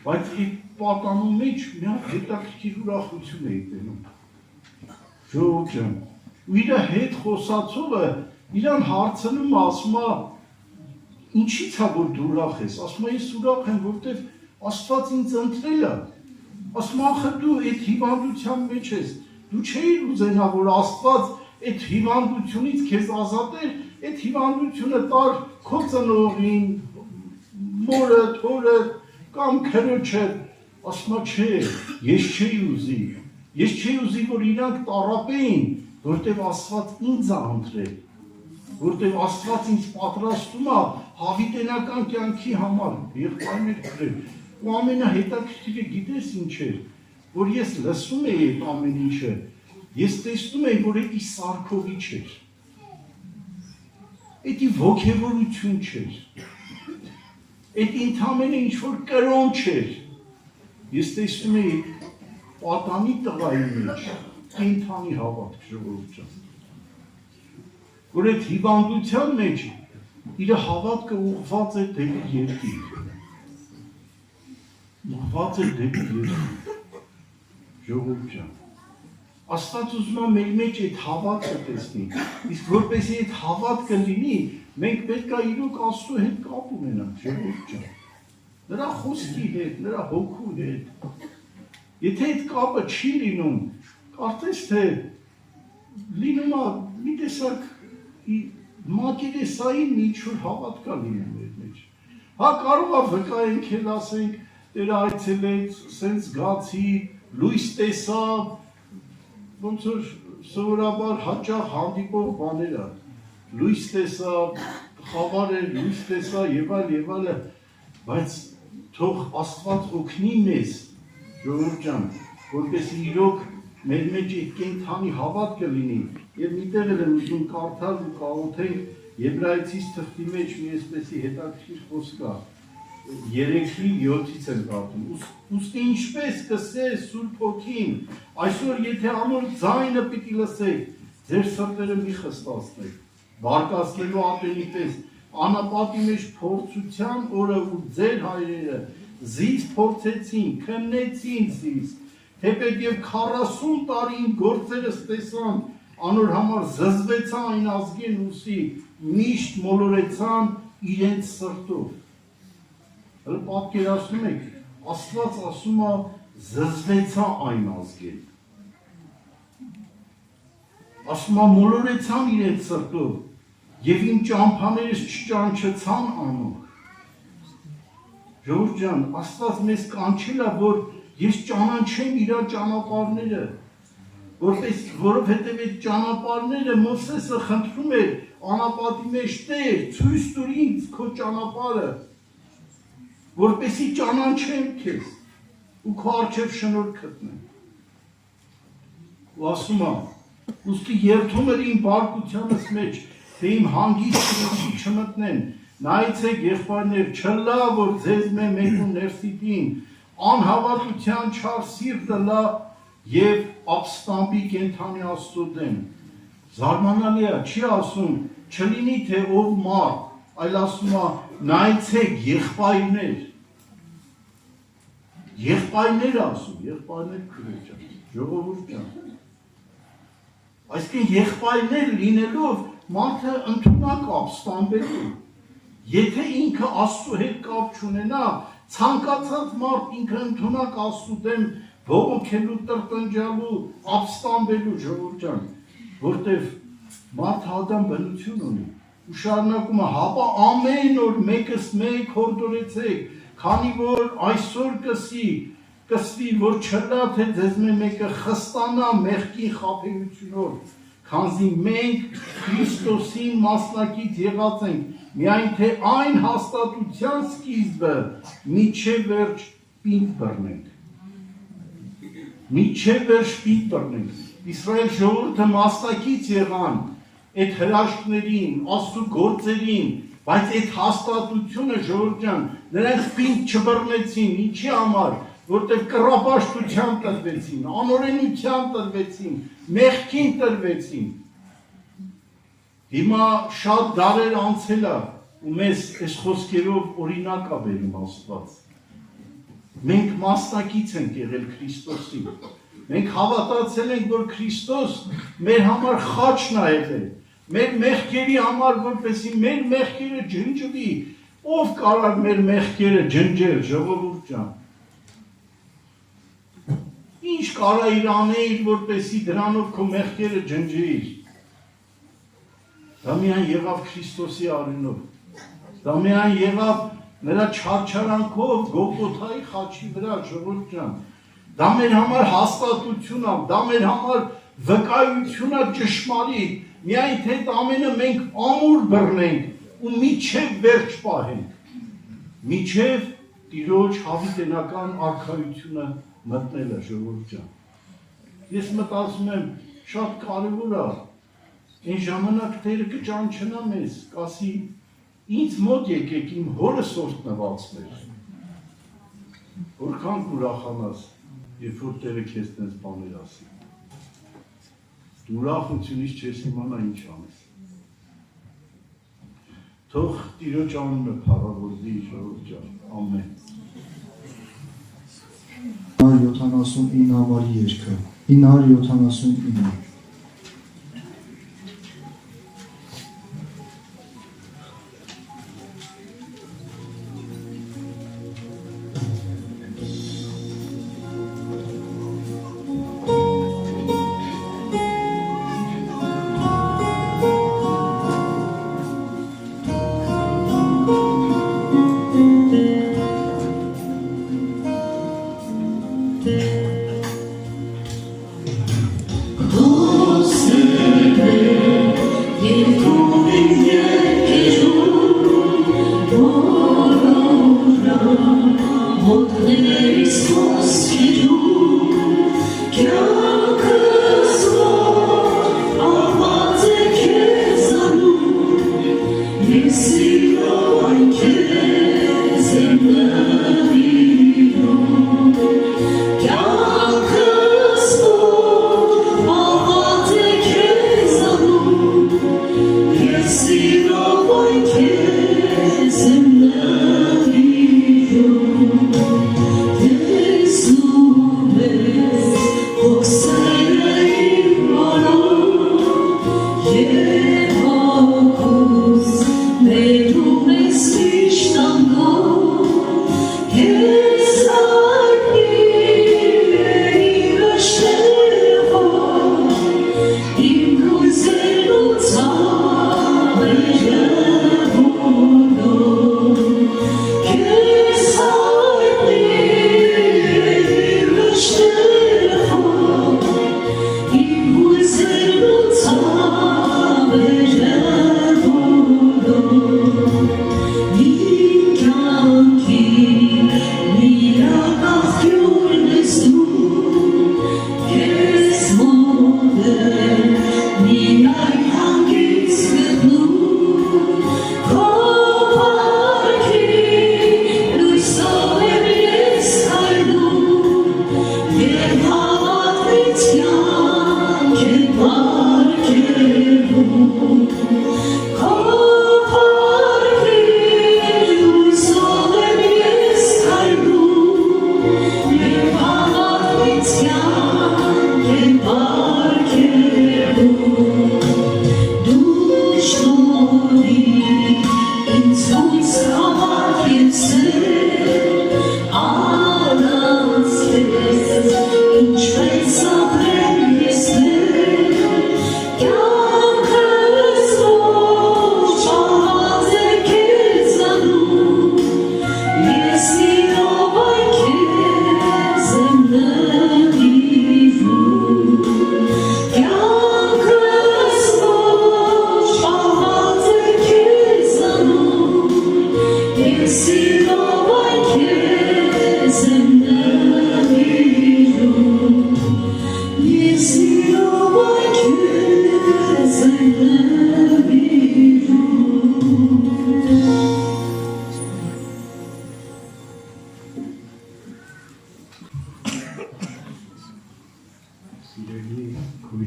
բայց այդ պատանու մեջ մի հատ հետաքրքիր ուրախություն էի տենում, ժողովուրդ ջան։ Ու իր հետ խոսացողը իրան հարցնում ասում է ինչի՞ց է որ դու ուրախ ես, ասում է ես ուրախ եմ, որտեվ Աստված ինձ ընտրել է, ասում է ախր դու այդ հիվանդության մեջ ես, դու չէիր ուզենա որ Աստված այդ հիվանդությունից քեզ ազատեր, այդ հիվանդությունը տար քո ծնողին, մորը, թորը կամ քրոջը, ասում է չէ, ես չէի ուզի որ իրանք տառապեին, որտև Աստված ինձ է ընտրել, որտև Աստված ինձ պատրաստում է հավիտենական կյանքի համար, եղբայրներ կրել, ու ամենահետաքրքիրը գիտես ինչ էր, որ ես լսում էի այդ ամեն ինչը, ես տեսնում էի, որ էդի սարքովի չէր, էդի ոգևորություն չէր, էդի ընդամենը ինչ-որ կրոն չէր, ես տեսնում էի պատանի տղայի մեջ, կենդանի հավատք, ժողովուրդ ջան, որ այդ հիվանդության մեջ իր հավատքը ուղղված է դեպի երկիր, ժողովուրդ ջան, Աստված ուզում է մեր մեջ այդ հավատքը տեսնի, իսկ որպեսզի այդ հավատքը լինի, մենք պետք է իրոք Աստծո հետ կապ ունենանք, ժողովուրդ ջան, նրա խոսքի հետ, նրա հոգու հետ, եթե այդ կապը չի լինում, կարծես թե լինում է մի տեսակ մակերեսային ինչ-որ հավատ կա լինում մեր մեջ։ Հա կարող է վկայենք էլ ասենք, Տերը այցելեց, սենց գացի, լույս տեսավ, ոնց որ սովորաբար հաճախ հանդիպող բաներ է, լույս տեսավ, խավար էր, լույս տեսավ եւ այլ, բայց թող Աստված օգնի մեզ, ժողովուրդ ջան, որպեսզի իրոք մեր մեջ այդ կենդանի հավատքը լինի եւ միտեղ էլ եմ ուզում կարդալ ու կաղոթենք Եբրայեցիս թղթի մեջ մի այսպեսի հետաքրքիր խոսք կա 3:7-ից եմ կարդում ուստի ինչպես կսե Սուրբ Հոգին այսօր եթե ամոր ձայնը պիտի լսեք ձեր սրտերը մի խստացնեք բարկացնելու ատենի պես անապատի մեջ փորձության օրը ու ձեր հայրերը զից փորձեցին քննեցին զից Թեպետ և 40 տարին գործերս տեսան, անոր համար զզվեցան այն ազգեն ուսի, միշտ մոլորեցան իրենց սրտով։ Հələ պատկերացնում եք, Աստված ասում է զզվեցան այն ազգեն։ Ասում է մոլորեցան իրենց սրտով, և իմ ճամփաներս չճանչեցան անող։ Ժողովուրդ ջան, Աստված մեզ կանչել է, որ ես ճանաչեմ իր ճանապարհները, որովհետև այդ ճանապարհները Մովսեսը խնդրում էր անապատի մեջ Տեր, ցույց տուր ինձ քո ճանապարհը, որպեսզի ճանաչեմ քեզ ու քո առջև շնորհք գտնեմ։ Ու ասում է, ուստի երթում էր իմ բարկությանս մեջ, թե իմ հանգիստի չմտնեն, նայեցեք եղբայրներ, չլա, որ ձեզ մեկուն ներսիտին, անհավատության չար սիրտը լա եւ ապստամբի կենթանի Աստծո դեմ։ Զարմանալի է, չի ասում, չլինի թե ով մարդ, այլ ասում է նայեցեք եղբայրներ։ Եղբայրներ ասում, եղբայրներ քրոջ ջան, ժողովուրդ ջան։ Այսինքն եղբայրներ լինելով մարդը ընդունակ ապստամբելու։ Եթե ինքը Աստծո հետ կապ չունենա, ցանկացած մարդ ինքը ընդունակ Աստծո դեմ բողոքելու, տրտնջալու, ապստամբելու ժողովուրդ ջան, որտեվ մարդը Ադամ բնություն ունի։ Ու շարունակում է, հապա ամեն օր մեկս մեկ հորդորեցեք, քանի որ այսօր կսվի, որ չլա թե ձեզ մեկը խստանա մեղքի խաբեությունով, քանզի մենք Քրիստոսին մասնակից եղած ենք, միայն թե այն հաստատության սկիզբը միջև վերջ պինդ բռնենք։ Միջև վերջ պինդ բռնենք։ Իսրայել ժողովուրդը մասնակից եղան այդ հրաշքներին, Աստծո գործերին, բայց այդ հաստատությունը ժողովուրդ ջան, նրանք պինդ չբռնեցին, ինչի համար, որտեղ կռապաշտության տրվեցին, անօրենության տրվեցին, մեղքին տրվեցին։ Հիմա շատ դարեր անցել է ու մեզ այս խոսքերով օրինակ է բերում Աստված։ Մենք մասնակից ենք եղել Քրիստոսի։ Մենք հավատացել ենք, որ Քրիստոս մեր համար խաչն է եղել, մեր մեղքերի համար, որպեսզի մեր մեղքերը ջնջվի, ով կարող մեր մեղքերը ջնջել, ժողովուրդ ջան։ Ինչ կարող իր անել, որպեսզի դրանով քո մեղքերը ջնջիր։ Դա միայն եղավ Քրիստոսի արյունով։ Դա միայն եղավ նրա չարչարանքով Գողգոթայի խաչի վրա, ժողովուրդ ջան։ Դա մեր համար հաստատություն է, դա մեր համար վկայություն է ճշմարիտ, միայն թե այդ ամենը մենք ամուր բռնենք ու միջև վերջ պահենք, միջև Տիրոջ հավիտենական արքայությունը մտնելը, ժողովուրդ ջան։ Ես մտածում եմ, շատ կարևոր է, այն ժամանակ Տերը կճանչնա մեզ, կասի, ինձ մոտ եկեք իմ հորը սորտնվածներ, որքան կուրախանաս, երբ որ Տերը քեզ տենց բաներ ասի։ Դու ուրախությունից չես իմանա ինչ անես։ Թող Տիրոջ անունը փառավորվի, ժողովուրդ ջան, ամեն։ 979 համարի երգը 979 Who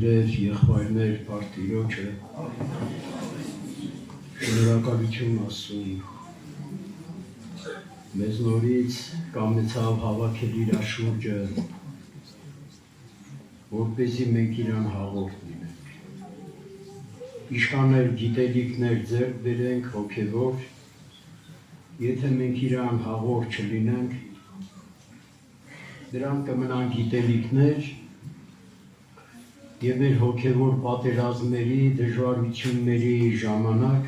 քույրեր, եղբայրներ, Տիրոջը շնորհակալություն ասում մեզ նորից կամեցավ հավաքել իր շուրջը, որպեսզի մենք իրան հաղորդ լինենք, իշխաներ գիտելիքներ ձեռք բերենք հոգևոր, եթե մենք իրան հաղորդ չլինենք, դրանք կմնան գիտելիքներ և մեր հոգևոր պատերազմների, դժվարությունների ժամանակ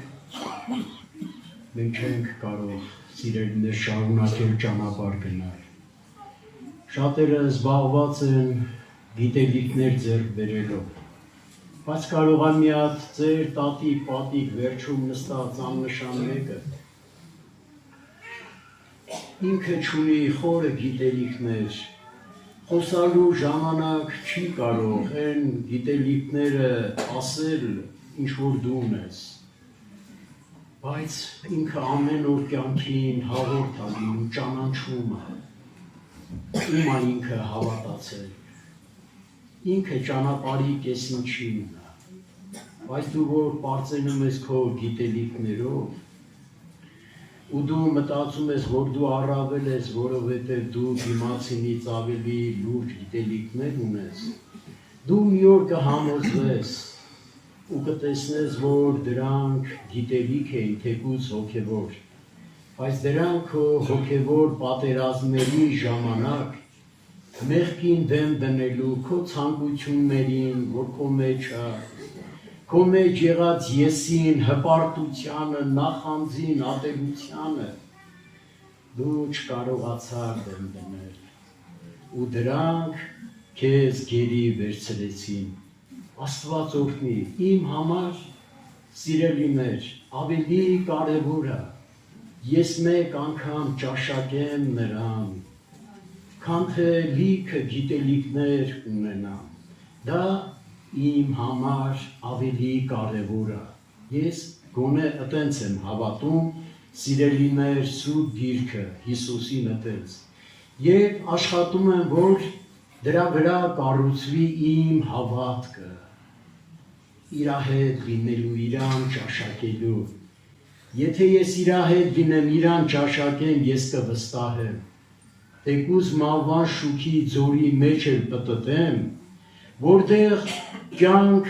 մենք չենք կարող սիրելիներ շարունակել ճանապարհ գնալ։ Շատերը զբաղված են գիտելիքներ ձեռք բերելով, բայց կարող է մի հատ ձեր տատիկ, պատիկ վերջում նստած աննշան մեկը ինքը չունի խորը գիտելիքներ, խոսալու ժամանակ չի կարող են գիտելիքները ասել, ինչ որ դու ունես, բայց ինքը ամեն օր կյանքին հաղորդ է լինում, ճանաչում է, ում է ինքը հավատացել, ինքը ճանապարհի կեսինչին է, բայց դու որ պարծենում ես քո գիտելիքներով, ու դու մտածում ես, որ դու առավել ես, որովհետև դու դիմացինից ավելի լուրջ գիտելիքներ ունես, դու մի օր կհամոզվես ու կտեսնես, որ դրանք գիտելիք էին, թեկուզ հոգևոր, բայց դրանք քո հոգևոր պատերազմների ժամանակ մեղքին դեմ դնելու, քո ցանկություններին, որ քո մեջ է, քո մեջ եղած եսին, հպարտությանը, նախանձին, ատելությանը դու չկարողացար դեմ դնել ու դրանք քեզ գերի վերցրեցին։ Աստված օրհնի, իմ համար սիրելիներ, ավելի կարևոր է ես մեկ անգամ ճաշակեմ նրան, քան թե լիքը գիտելիքներ ունենամ, դա իմ համար ավելի կարևոր է։ Ես գոնե այտենց եմ հավատում, սիրելիներ, սուրբ գիրքը Հիսուսին այտենց, եւ աշխատում եմ, որ դրա վրա կառուցվի իմ հավատքը, իր հետ լինելու, իրան ճաշակելու։ Եթե ես իր հետ լինեմ, իրան ճաշակեմ, ես կվստահեմ, թեկուզ մահվան շուքի ձորի մեջ էլ պտտեմ, որտեղ կյանք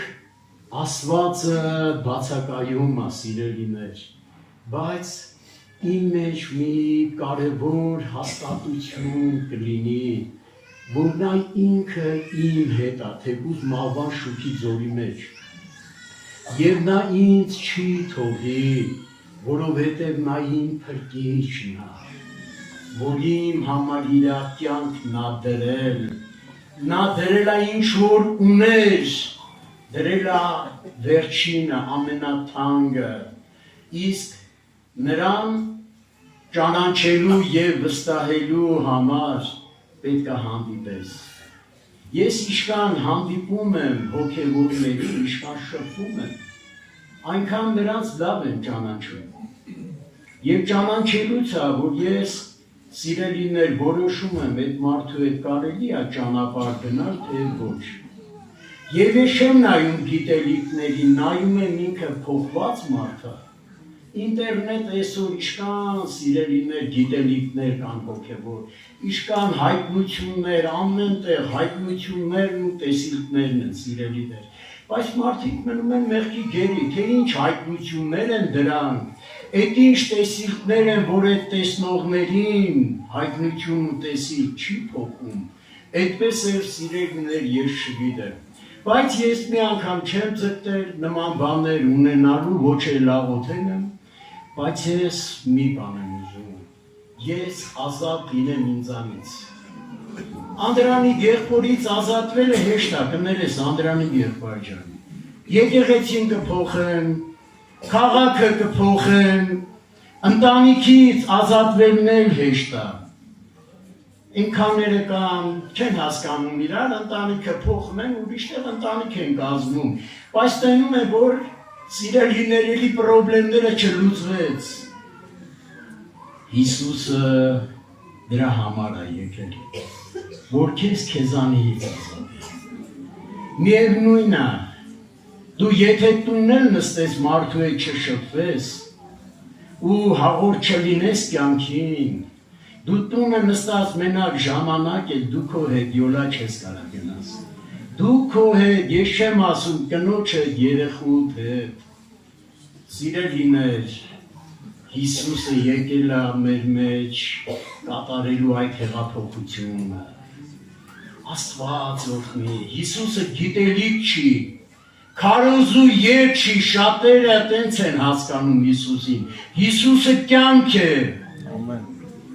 ասվածը բացակայում է, սիրելիներ, բայց իմ մեջ մի կարևոր հաստատություն կլինի, որ նա ինքը իմ հետ է, թեկուզ մահվան շուքի ձորի մեջ, և նա ինձ չի թողի, որովհետև նա իմ փրկիչն է, որ իմ համար իր կյանքն է դրել, նա դրել է ինչ որ ուներ, դրել է վերջինը, ամենաթանկը, իսկ նրան ճանաչելու և վստահելու համար պետք է հանդիպես։ Ես իշքան հանդիպում եմ հոգևորների, իշքան շփվում եմ, այնքան նրանց լավ եմ ճանաչում։ Եվ ճանաչելուց է, որ ես սիրելիներ որոշում եմ այդ մարդու հետ կարելի է ճանապարհ գնալ, թե ոչ։ Եվ ես չեմ նայում գիտելիքներին, նայում եմ ինքը փոխված մարդը։ Ինտերնետ այսօր իշքան սիրելիներ գիտելիքներ կան հոգևոր, իշքան հայտնություններ, ամենտեղ հայտնություններն ու տեսիլքներն են սիրելիներ։ Բայց մարդիկ մնում են մեղքի գերի, թե ինչ հայտնություններ են դրանք, այդ ինչ տեսիլքներ են, որ այդ տեսնողներին հայտնություն ու տեսիլք չի փոխում, այդպես էր սիրելիներ ես չգիտեմ։ Բայց ես մի անգամ չեմ ձգտել նման բաներ ունենալու, ոչ էլ աղոթել եմ, բայց ես մի բան եմ ուզում, ես ազատ լինեմ ինձանից։ Անդրանիկ եղբորից ազատվելը հեշտ է, կներես Անդրանիկ եղբայր ջան։ Եկեղեցին կփոխեն, քաղաքը կփոխեն, ընտանիքից ազատվելն էլ հեշտ է։ Ինքանները կան, չեն հասկանում իրար, ընտանիքը փոխում են, ուրիշտեղ ընտանիք են կազմում, բայց տենում է, որ սիրելիների պրոբլեմները չլուծվեց։ Հիսուսը դրա համար է եկել, որ քեզ քեզանից ազատի։ Միևնույն է, դու եթե տունն էլ նստես մարդու հետ չշփվես ու հաղորդ չլինես կյանքին, դու տունը նստած մենակ ժամանակ էլ դու քո հետ յոլա չես կարող գնաս։ Դու քո հետ, ես չեմ ասում կնոջ հետ, երեխուդ հետ, սիրելիներ, Հիսուսը եկել է մեր մեջ կատարելու այդ հեղափոխությունը։ Աստված օրհնի, Հիսուսը գիտելիք չի, քարոզու երգ չի, շատերը տենց են հասկանում Հիսուսին։ Հիսուսը կյանք է։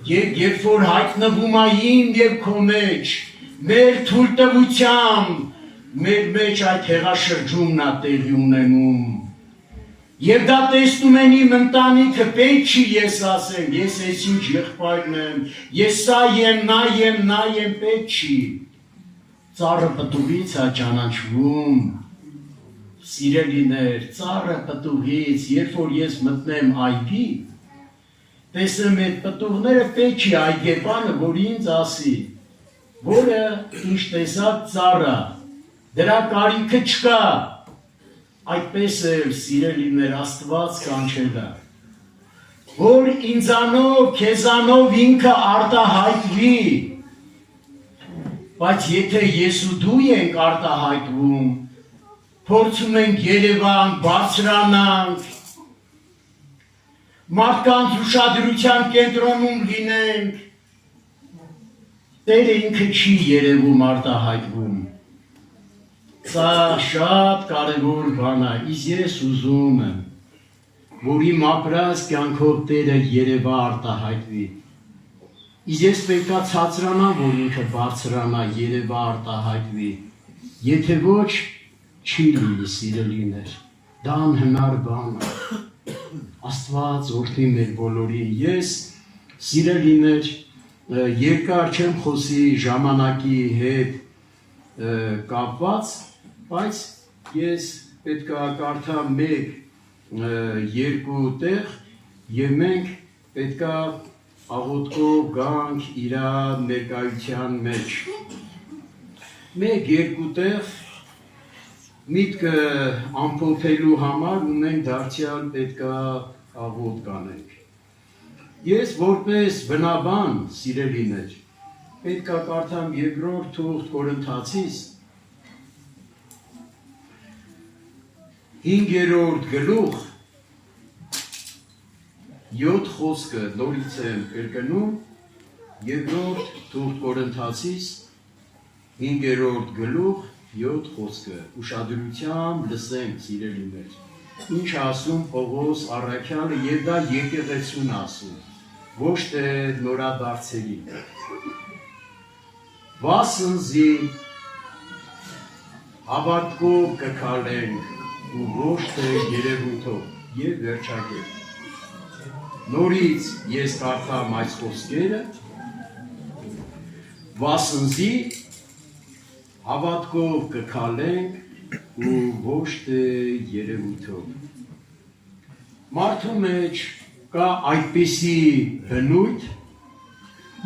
Երբ որ հայտնվում է իմ եւ քո մեջ, մեր թույլտվությամբ, մեր մեջ այդ հեղաշրջումն է տեղի ունենում։ Եվ դա տեսնում են իմ ընտանիքը, պետք չի ես ասեմ, ես ես ինչ եղբայրն եմ, ես սա եմ, նա եմ, պետք չի։ Ծառը պտուղից է ճանաչվում, սիրելիներ, ծառը պտուղից, երբ որ ես մտնեմ այգի, տեսնեմ այդ պտուղները պետք չի այգեպանը, որ ինձ ասի, որը ինչ տեսակ ծառը, դրա կարիքը չկա, այդպես էլ սիրելիներ Աստված կանչել է, որ ինձանով, քեզանով ինքը արտահայտվի, բայց եթե ես ու դու ենք արտահայտվում, փորձում ենք Երևան, բարձրանանք, մարդկանց ուշադրության կենտրոնում լինենք, Տերը ինքը չի երևում արտահայտվում, սա շատ կարևոր բան է, իսկ ես ուզում եմ, որ իմ ապրած կյանքով Տերը երևա արտահայտվի, իսկ ես պետք է ցածրանամ, որ ինքը բարձրանա, երևա արտահայտվի, եթե ոչ, չի լինի սիրելիներ, դա անհնար բան է, Աստված օրհնի մեր բոլորին, ես սիրելիներ, երկար չեմ խոսի ժամանակի հետ կապված, բայց ես պետք է կարդամ մեկ, երկու տեղ և մենք պետք է աղոթքով գանք իրա ներկայության մեջ։ Մեկ երկու տեղ միտքը ամփոփելու համար ու մենք դարձյալ պետք է աղոթք անենք։ Ես որպես բնաբան, սիրելիներ, պետք է կարդամ երկրորդ թուղթ Կորինթացիս 5-րդ գլուխ 7 խոսքը նորից եմ կրկնում, երկրորդ թուղթ Կորինթացիս 5-րդ գլուխ 7 խոսքը, ուշադրությամբ լսենք սիրելիներ, ինչ ասում Պողոս առաքյալը և դա եկեղեցուն ասում, ոչ թե նորադարձերի։ Վասնզի հավատքով կքալենք ու ոչ թե երևույթով և վերջակետ։ Նորից ես կարդամ այս խոսքերը, վասնզի հավատքով կքալենք ու ոչ թե երևույթով։ Մարդու մեջ կա այդպիսի բնույթ,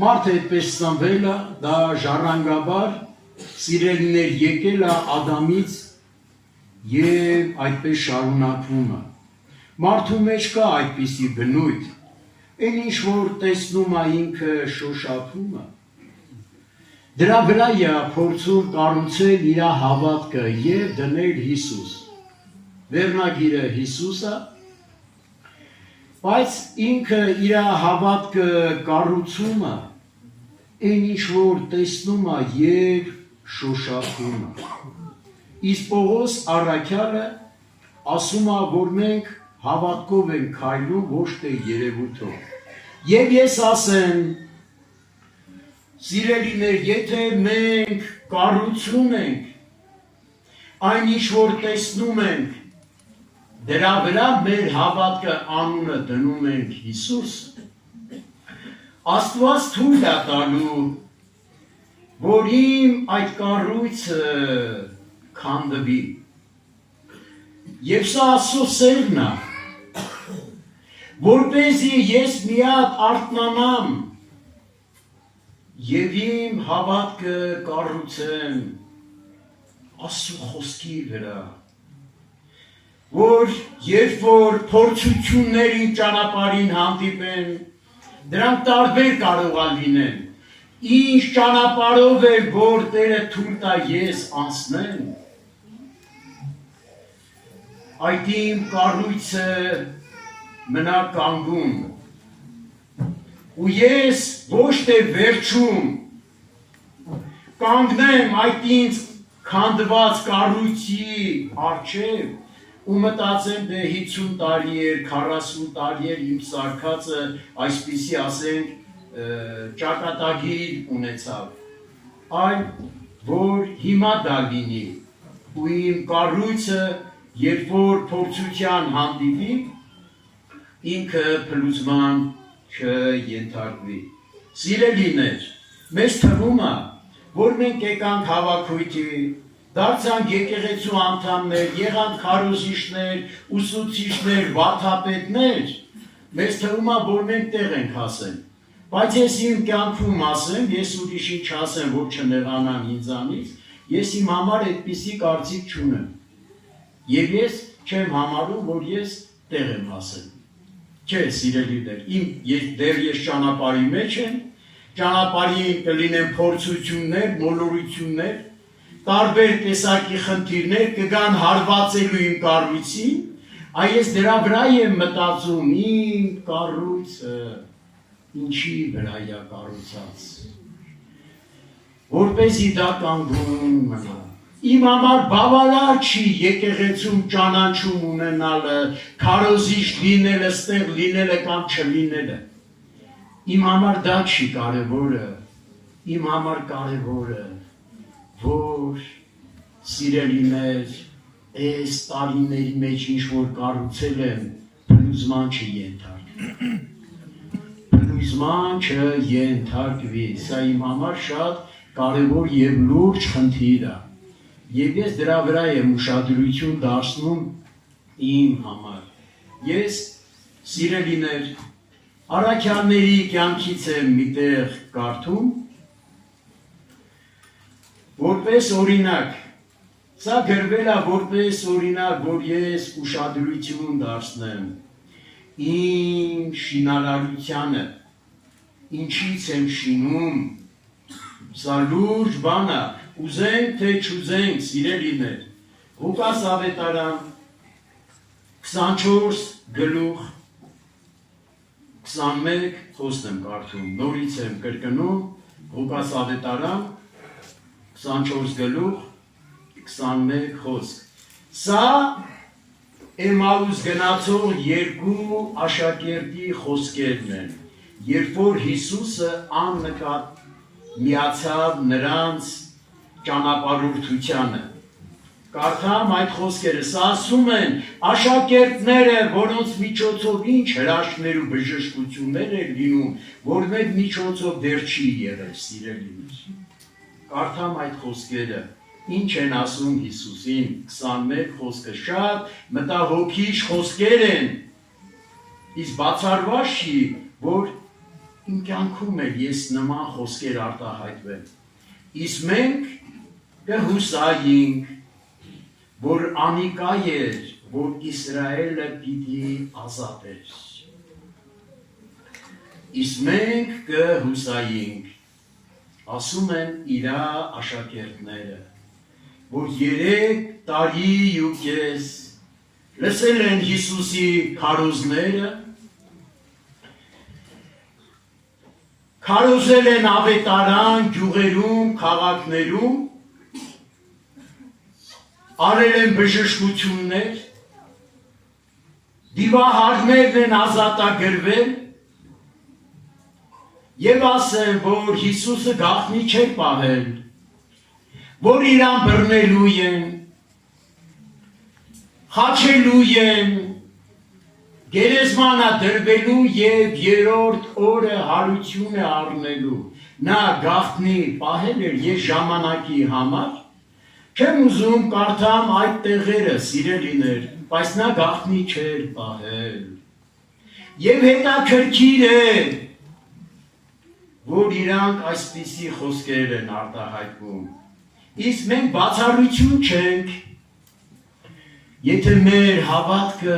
մարդը այդպես ծնվել է, դա ժառանգաբար սիրելիներ եկել է Ադամից և այդպես շարունակվում է։ Մարդու մեջ կա այդպիսի բնույթ, այն ինչ որ տեսնում է ինքը շոշափում է, դրա վրա է փորձում կառուցել իր հավատքը և դնել Հիսուս։ Վերնագիրը Հիսուս է, բայց ինքը իր հավատքը կառուցում է, այն ինչ որ տեսնում է և շոշափում է։ Իսկ Պողոս առաքյալը ասում է, որ մենք հավատքով ենք քայլում, ոչ թե երևույթով։ Եվ ես ասեմ, սիրելիներ, եթե մենք կառուցում ենք այն ինչ որ տեսնում ենք, դրա վրա մեր հավատքը անունը դնում ենք Հիսուս, Աստված թույլ է տալու, որ իմ այդ կառույցը քանդվի։ Եվ սա Աստծո սերն է, որպեսզի ես մի հատ արթնանամ և իմ հավատքը կառուցեմ Աստծո խոսքի վրա, որ երբ որ փորձությունների ճանապարհին հանդիպեն, դրանք տարբեր կարող է լինեն, ինչ ճանապարհով է որ Տերը թույլ տա ես անցնեմ, այդ իմ կառույցը մնա կանգուն, ու ես ոչ թե վերջում կանգնեմ այդ ինձ քանդված կառույցի առջև ու մտածեմ դե 50 տարի էր, 40 տարի էր իմ սարքածը այսպիսի ասենք ճակատագիր ունեցավ, այլ որ հիմա դա լինի ու իմ կառույցը երբ որ փորձության հանդիպի ինքը փլուզման չենթարկվի։ Սիրելիներ, մեզ թվում է, որ մենք եկանք հավաքույթի, դարձանք եկեղեցու անդամներ, եղանք քարոզիչներ, ուսուցիչներ, վարդապետներ, մեզ թվում է, որ մենք տեղ ենք հասել։ Բայց ես իմ կյանքում ասեմ, ես ուրիշի չասեմ, որ չնեղանան ինձանից, ես իմ համար այդպիսի կարծիք չունեմ։ Եվ ես չեմ համարում, որ ես տեղ եմ հասել։ Չէ, սիրելիներ, դեռ ես ճանապարհի մեջ եմ, ճանապարհին կլինեն փորձություններ, մոլորություններ, տարբեր տեսակի խնդիրներ կգան հարվածելու իմ կառույցին, այս դրա վրա եմ մտածում, իմ կառույցը ինչի վրա է կառուցած, որպեսզի դա կանգուն մնա։ Իմ համար բավարար չի եկեղեցում ճանաչում ունենալը, քարոզիչ լինելը, ստեղ լինելը կամ չլինելը։ Իմ համար դա չի կարևորը, իմ համար կարևորը, որ սիրելիներ, այս տարիների մեջ ինչ որ կառուցել եմ, փլուզման չենթարկվի։ Փլուզման չենթարկվի, սա իմ համար շատ կարևոր եւ լուրջ խնդիր է։ Եվ ես դրա վրա եմ ուշադրություն դարձնում իմ համար։ Ես սիրելիներ, առաքյալների կյանքից եմ միտեղ կարդում, որպես օրինակ, սա գրվել է որպես օրինակ, որ ես ուշադրություն դարձնեմ իմ շինարարությանը, ինչից եմ շինում, սա լուրջ բան է, ուզենք թե չուզենք, սիրելիներ, Ղուկաս ավետարան 24 գլուխ 21 խոստ եմ կարդում, նորից եմ կրկնում, Ղուկաս ավետարան 24 գլուխ 21 խոսք։ Սա Էմաուս գնացող երկու աշակերտի խոսքերն են, երբ որ Հիսուսը աննկատ միացավ նրանց ճանապարհորդությանը։ Կարդամ այդ խոսքերը, սա ասում են աշակերտները, որոնց միջոցով ինչ հրաշքներ ու բժշկություններ էր լինում, որ մեր միջոցով դեռ չի եղել, սիրելիներ։ Կարդամ այդ խոսքերը, ինչ են ասում Հիսուսին, 21 խոսքը շատ մտահոգիչ խոսքեր են, իսկ բացառված չի, որ իմ կյանքում էլ ես նման խոսքեր արտահայտվեմ։ Իսկ մենք կհուսայինք, որ անիկա էր, որ Իսրայելը պիտի ազատեր։ Իսկ մենք կհուսայինք, ասում են իրա աշակերտները, որ 3 տարի ու կես լսել են Հիսուսի քարոզները, քարոզել են ավետարան, գյուղերում, քաղաքներում, արել են բժշկություններ, դիվահարներն են ազատագրվել, եւ ասեն, որ Հիսուսը գաղտնի չէր պահել, որ իրան բռնելու են, խաչելու են, գերեզմանա դրվելու եւ 3-րդ օրը հարություն է առնելու։ Նա գաղտնի պահել էր ես ժամանակի համար, չեմ ուզում կարդամ այդ տեղերը, սիրելիներ, բայց նա գաղտնի չէր պահել։ Եվ հետաքրքիր է, որ իրանք այսպիսի խոսքեր են արտահայտվում։ Իսկ մենք բացառություն չենք, եթե մեր հավատքը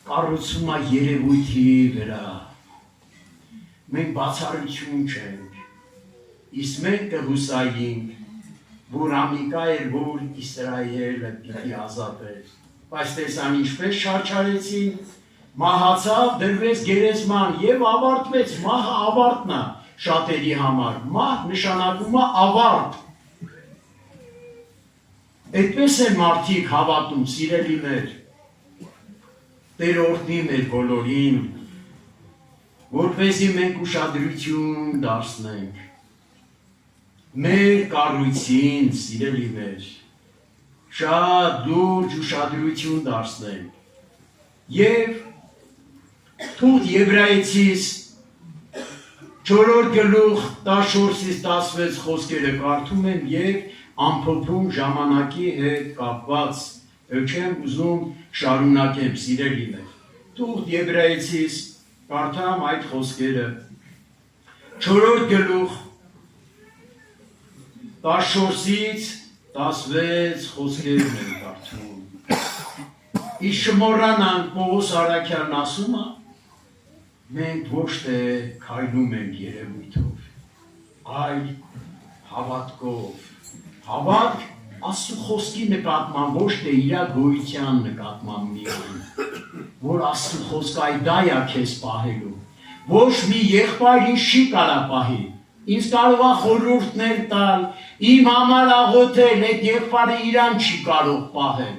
կառուցվում է երևույթի վրա, մենք բացառություն չենք, իսկ մենք կհուսայինք, որ ամիկա էր, որ Իսրայելը պիտի ազատեր, բայց տեսան ինչպես շարչարեցին, մահացավ, դրվեց գերեզման և ավարտվեց, մահը ավարտն է շատերի համար, մահ նշանակում է ավարտ, այդպես են մարդիկ հավատում, սիրելիներ, Տեր օրհնի մեր բոլորին, որպեսզի մենք ուշադրություն դարձնենք մեր կառույցին, սիրելիներ, շատ լուրջ ուշադրություն դարձնենք և թուղթ Եբրայեցիս 4-րդ գլուխ 14-ից 16 խոսքերը կարդում եմ և ամփոփում ժամանակի հետ կապված, չեմ ուզում շարունակեմ, սիրելիներ։ Թուղթ Եբրայեցիս կարդամ այդ խոսքերը 4-րդ գլուխ 14-ից 16 խոսքերն են կարդում։ Իսկ չմոռանանք Պողոս Արաքյանն ասում է, մենք ոչ թե քայլում ենք երևույթով, այլ հավատքով։ Հավատք Աստծո խոսքի նկատմամբ, ոչ թե իր գոյության նկատմամբ միայն, որ Աստծո խոսքը այ դա է քեզ պահելու, ոչ մի եղբայր ինձ չի կարա պահի, ինձ կարող է խորհուրդներ տալ, իմ համար աղոթել, այդ եղբայրը իրան չի կարող պահել,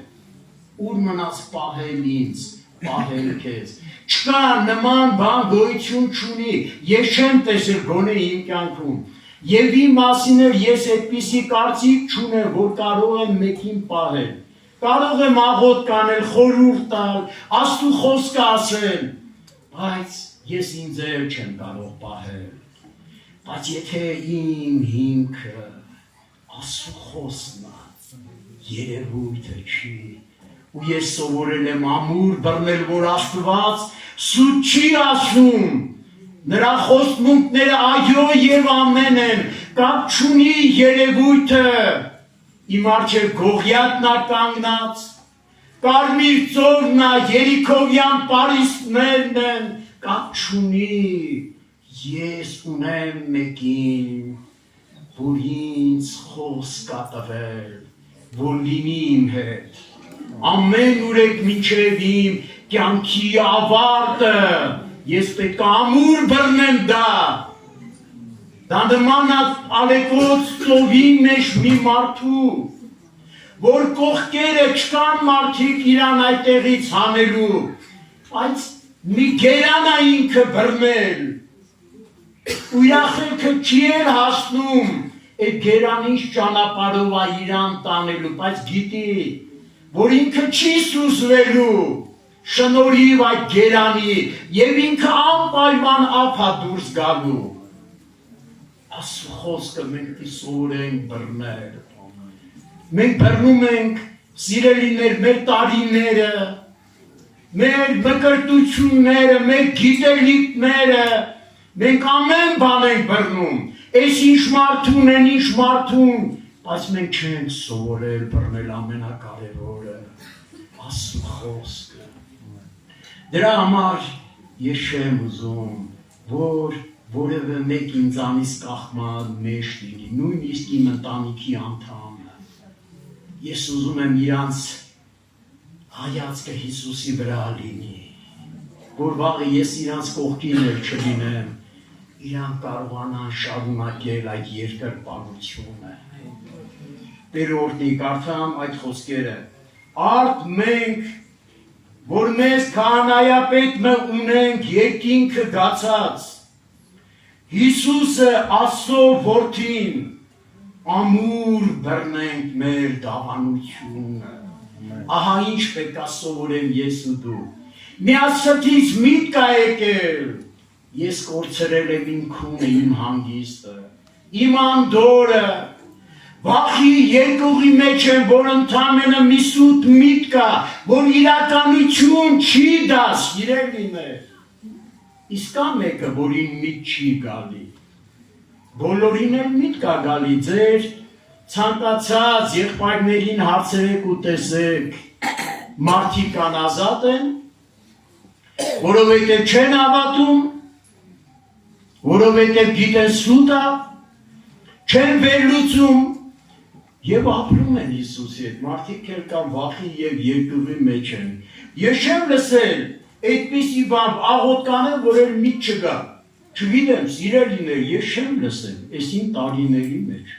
ուր մնաց պահել ինձ, պահել քեզ, չկա նման բան գոյություն չունի, ես չեմ տեսել գոնե իմ կյանքում, Եվ իմ մասին էր ես այդպիսի կարծիք չունեմ, որ կարող եմ մեկին պահել, կարող եմ աղոթ կանել, խորհուրդ տալ, Աստծո խոսքը ասել, բայց ես ինձ էլ չեմ կարող պահել, բայց եթե իմ հիմքը Աստծո խոսքն է, երևույթը չի, ու ես սովորել եմ ամուր բռնել, որ Աստված սուտ չի ասում, Նրա խոստմունքները այո և ամեն են, կապ չունի երևույթը, իմ առջև Գողիաթն է կանգնած, կարմիր ծովն է, Երիքովյան պարիսպներն են, կապ չունի, ես ունեմ մեկին, որ ինձ խոսք կա տվել, որ լինի իմ հետ, ամեն ուրեք մինչև իմ կյանքի ավարտը, Ես պետք է ամուր բռնեմ դա, դա նման ալեկոծ ծովի մեջ մի մարդու, որ կողքերը չկան մարդիկ իրան այդտեղից հանելու, բայց մի գերան է ինքը բռնել, ու իր խելքը չի էլ հասնում, այդ գերանից ճանապարհով է իրան տանելու, բայց գիտի, որ ինքը չի սուզվելու, շնորհիվ այդ գերանի և ինքը անպայման ափա դուրս գալու։ Աստծո խոսքը մենք սովորենք բռնել։ Մենք բռնում ենք, սիրելիներ, մեր տարիները, մեր մկրտությունները, մեր գիտելիքները, մենք ամեն բան ենք բռնում, այս ինչ մարդուն են, ինչ մարդուն, բայց մենք չենք սովորել բռնել ամենակարևորը, Աստծո խոսքը։ Դրա համար ես չեմ ուզում, որ որևէ մեկ ինձանից կախման մեջ լինի, նույնիսկ իմ ընտանիքի անդամը։ Ես ուզում եմ իրանց հայացքը Հիսուսի վրա լինի, որ վաղը ես իրանց կողքին էլ չլինեմ, իրան կարողանան շարունակել այդ երկրպագությունը։ Տեր օրհնի, կարդամ այդ խոսքերը, արդ մենք որ մեզ քահանայապետը ունենք երկինքը գացած, Հիսուսը Աստծո որդին, ամուր բռնենք մեր դավանությունը, ահա ինչ պետք է սովորեմ ես ու դու, միասրտից միտք է եկել, ես կորցրել եմ իմ քունը, իմ հանգիստը, իմ անդորը, Վախի երկուղի մեջ են, որ ընդամենը մի սուտ միտք է, որ իրականություն չի դա, սիրելիներ, իսկ կա մեկը, որին միտք չի գալի, բոլորին էլ միտք է գալի, ձեր Ցանկացած եղբայրներին հարցրեք ու տեսեք, մարդիկ անազատ են, որովհետև չեն հավատում, որովհետև գիտեն սուտա, չեն վերլուծում եւ ապրում են Հիսուսի հետ։ Մարդիկ էլ կան վախի եւ երկյուղի մեջ են։ Ես չեմ լսել այդպիսի բան աղոթքանը, որ էլ միտ չգա։ Չգիտեմ, սիրելիներ, ես չեմ լսել այսին տարիների մեջ։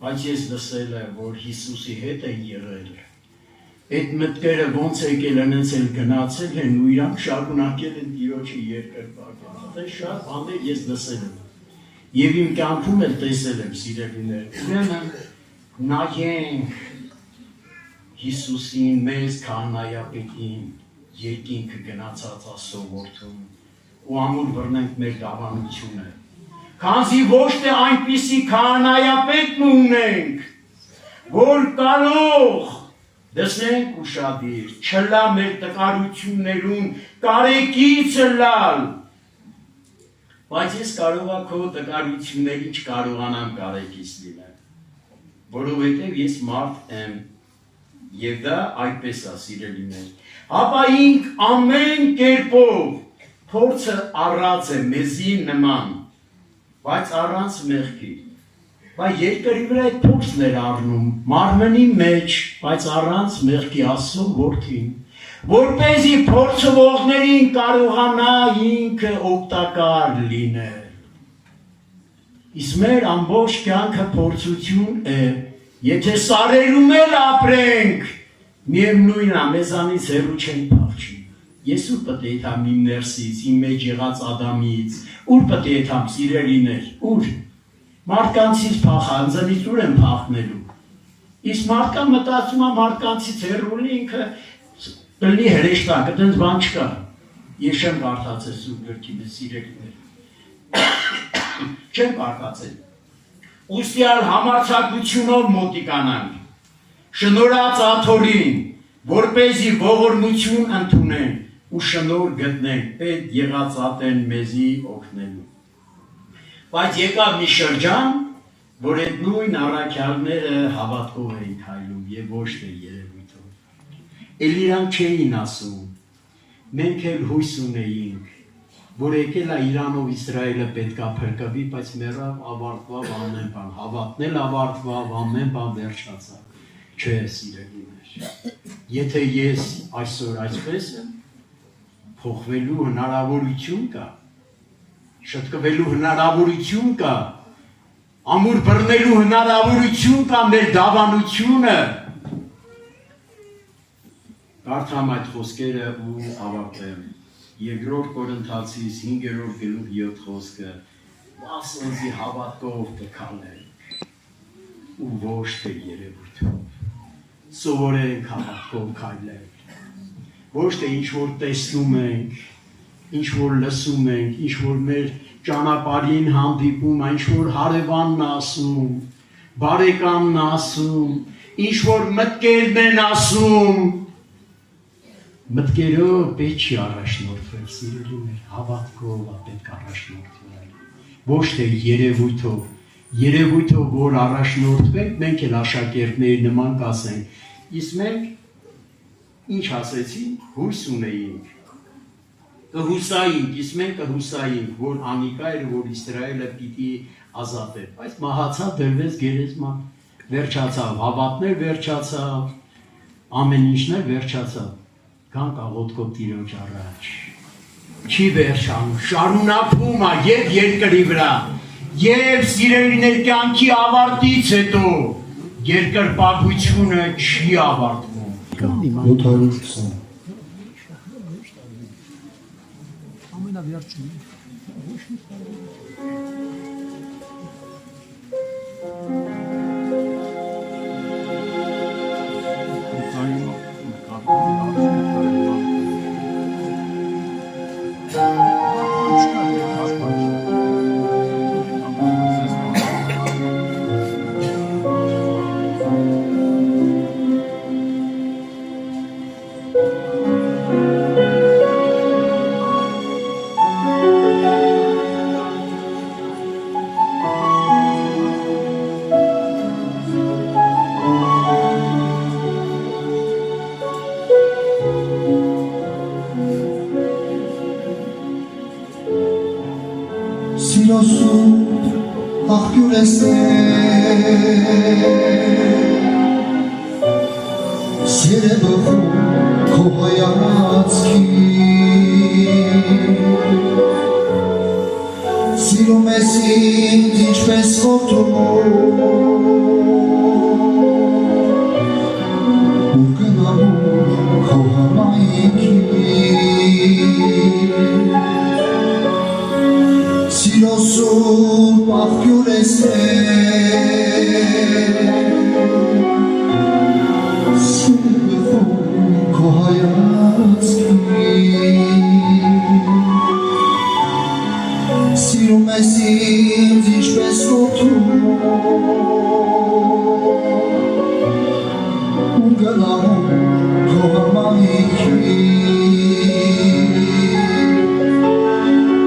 Բայց ես լսել եմ, որ Հիսուսի հետ են եղել։ Այդ մտքերը ոնց եկել են, հենց էլ գնացել են ու իրանք շարունակել են Տիրոջը երկրպագել։ Դա շատ բաներ ես լսել եմ։ Եվ իմ կյանքում էլ տեսել եմ, սիրելիներ։ Ուրեմն նայենք Հիսուսին, մեզ քահանայապետին, երկինքը գնացած ասովորթում ու ամուր բռնենք մեր դավանությունը։ Քանզի ոչ թե այնպիսի քահանայապետ ունենք, որ կարող դեսնենք ուշադիր, չլա մեր տկարություններուն, կարեկիցը լալ, բայց ես կարողա քո տկարություններին չկարողանամ կարեկից լինել, որովհետև ես մարդ եմ, և դա այդպես է սիրելիներ, ապա ինք ամեն կերպով փորձը առած է մեզի նման, բայց առանց մեղքի, բայց երկրի վրա այդ փորձն էր առնում, մարմնի մեջ, բայց առանց մեղքի Աստծո որդին, որպեսզի փորձվողներին կարողանա ինքը օգտակար լինել։ Իսկ մեր ամբողջ կյանքը փորձություն է, եթե սարերում էլ ապրենք, միևնույն է, մեզանից հեռու չենք փախչի։ Ես ուր պետք է եթամ իմ ներսից, իմ մեջ եղած Ադամից, ուր պետք է եթամ սիրելիներ, ուր։ Մարդկանցից փախան, ձնից ուր եմ փախնելու։ Իսկ մարդկան մտածում է մարդկանցից հեռու լինի, ինքը կլինի հրեշտակ, այդպես բան չկա։ Ես չեմ կարդացել Սուրբ Գրքի մեջ, սիրելիներ։ Չեմ կարդացել։ Ուստիալ համարձակությունով մոտիկանանք, շնորհած աթորին, որպեսզի ողորմություն ընդունեն ու շնորհ գտնենք, պետք եղած ատեն մեզի օգնելու։ Բայց եկավ մի շրջան, որ այդ նույն առաքյալները հավատքով էին քայլում եւ ոչ թե երևույթով։ Էլ իրանք չէին ասում, մենք էլ հույս ունեինք, որ եկել է Իրանով Իսրայելը պետքա փրկվի, բայց մեռավ, ավարտվավ ամեն բան, հավատն էլ ավարտվավ, ամեն բան վերջացավ։ Չէ, սիրելիներ։ Եթե ես այսօր այսպես եմ, փոխվելու հնարավորություն կա, շտկվելու հնարավորություն կա, ամուր բռնելու հնարավորություն կա մեր դավանությունը։ Կարդամ այդ խոսքերը ու ավարտեմ։ Երկրորդ Կորինթացիս 5-րդ գլուխ 7 խոսքը, ասոնցի հավատքով կքալենք ու ոչ թե երևույթով։ Սովորենք հավատքով քայլել։ Ոչ թե ինչ որ տեսնում ենք, ինչ որ լսում ենք, ինչ որ մեր ճանապարհին հանդիպում, ինչ որ հարևանն ասում, բարեկամն ասում, ինչ որ մտքերն են ասում, մտքերով պետք չի առաջնորդվել, սիրելիներ, հավատքով պետք առաջնորդվել, ոչ թե երևույթով, երևույթով որ առաջնորդվենք, մենք էլ աշակերտների նման կասենք, իսկ մենք ինչ ասեցինք, հույս ունեինք, կհուսայինք, իսկ մենք կհուսայինք, որ անիկա էր, որ Իսրայելը պիտի ազատեր, բայց մահացավ, դրվեց գերեզման, վերջացավ, հավատներ վերջացավ, ամեն ինչն էլ վերջացավ, Կանք աղոթքով Տիրոջ առաջ, չի վերջանում, շարունակվում է և երկրի վրա, և սիրելիներ կյանքի ավարտից հետո երկրպագությունը չի ավարտվում։ 720 Thank you. Սիրում ես ինձ ինչպես ոտում Ուր գնալու քո համայնքի Սիրո սուրբ աղբյուր ես Սիրում քո հայացքի Սիրում ես ինձ ինչպես ոտում Ուր գնալու քո համայնքի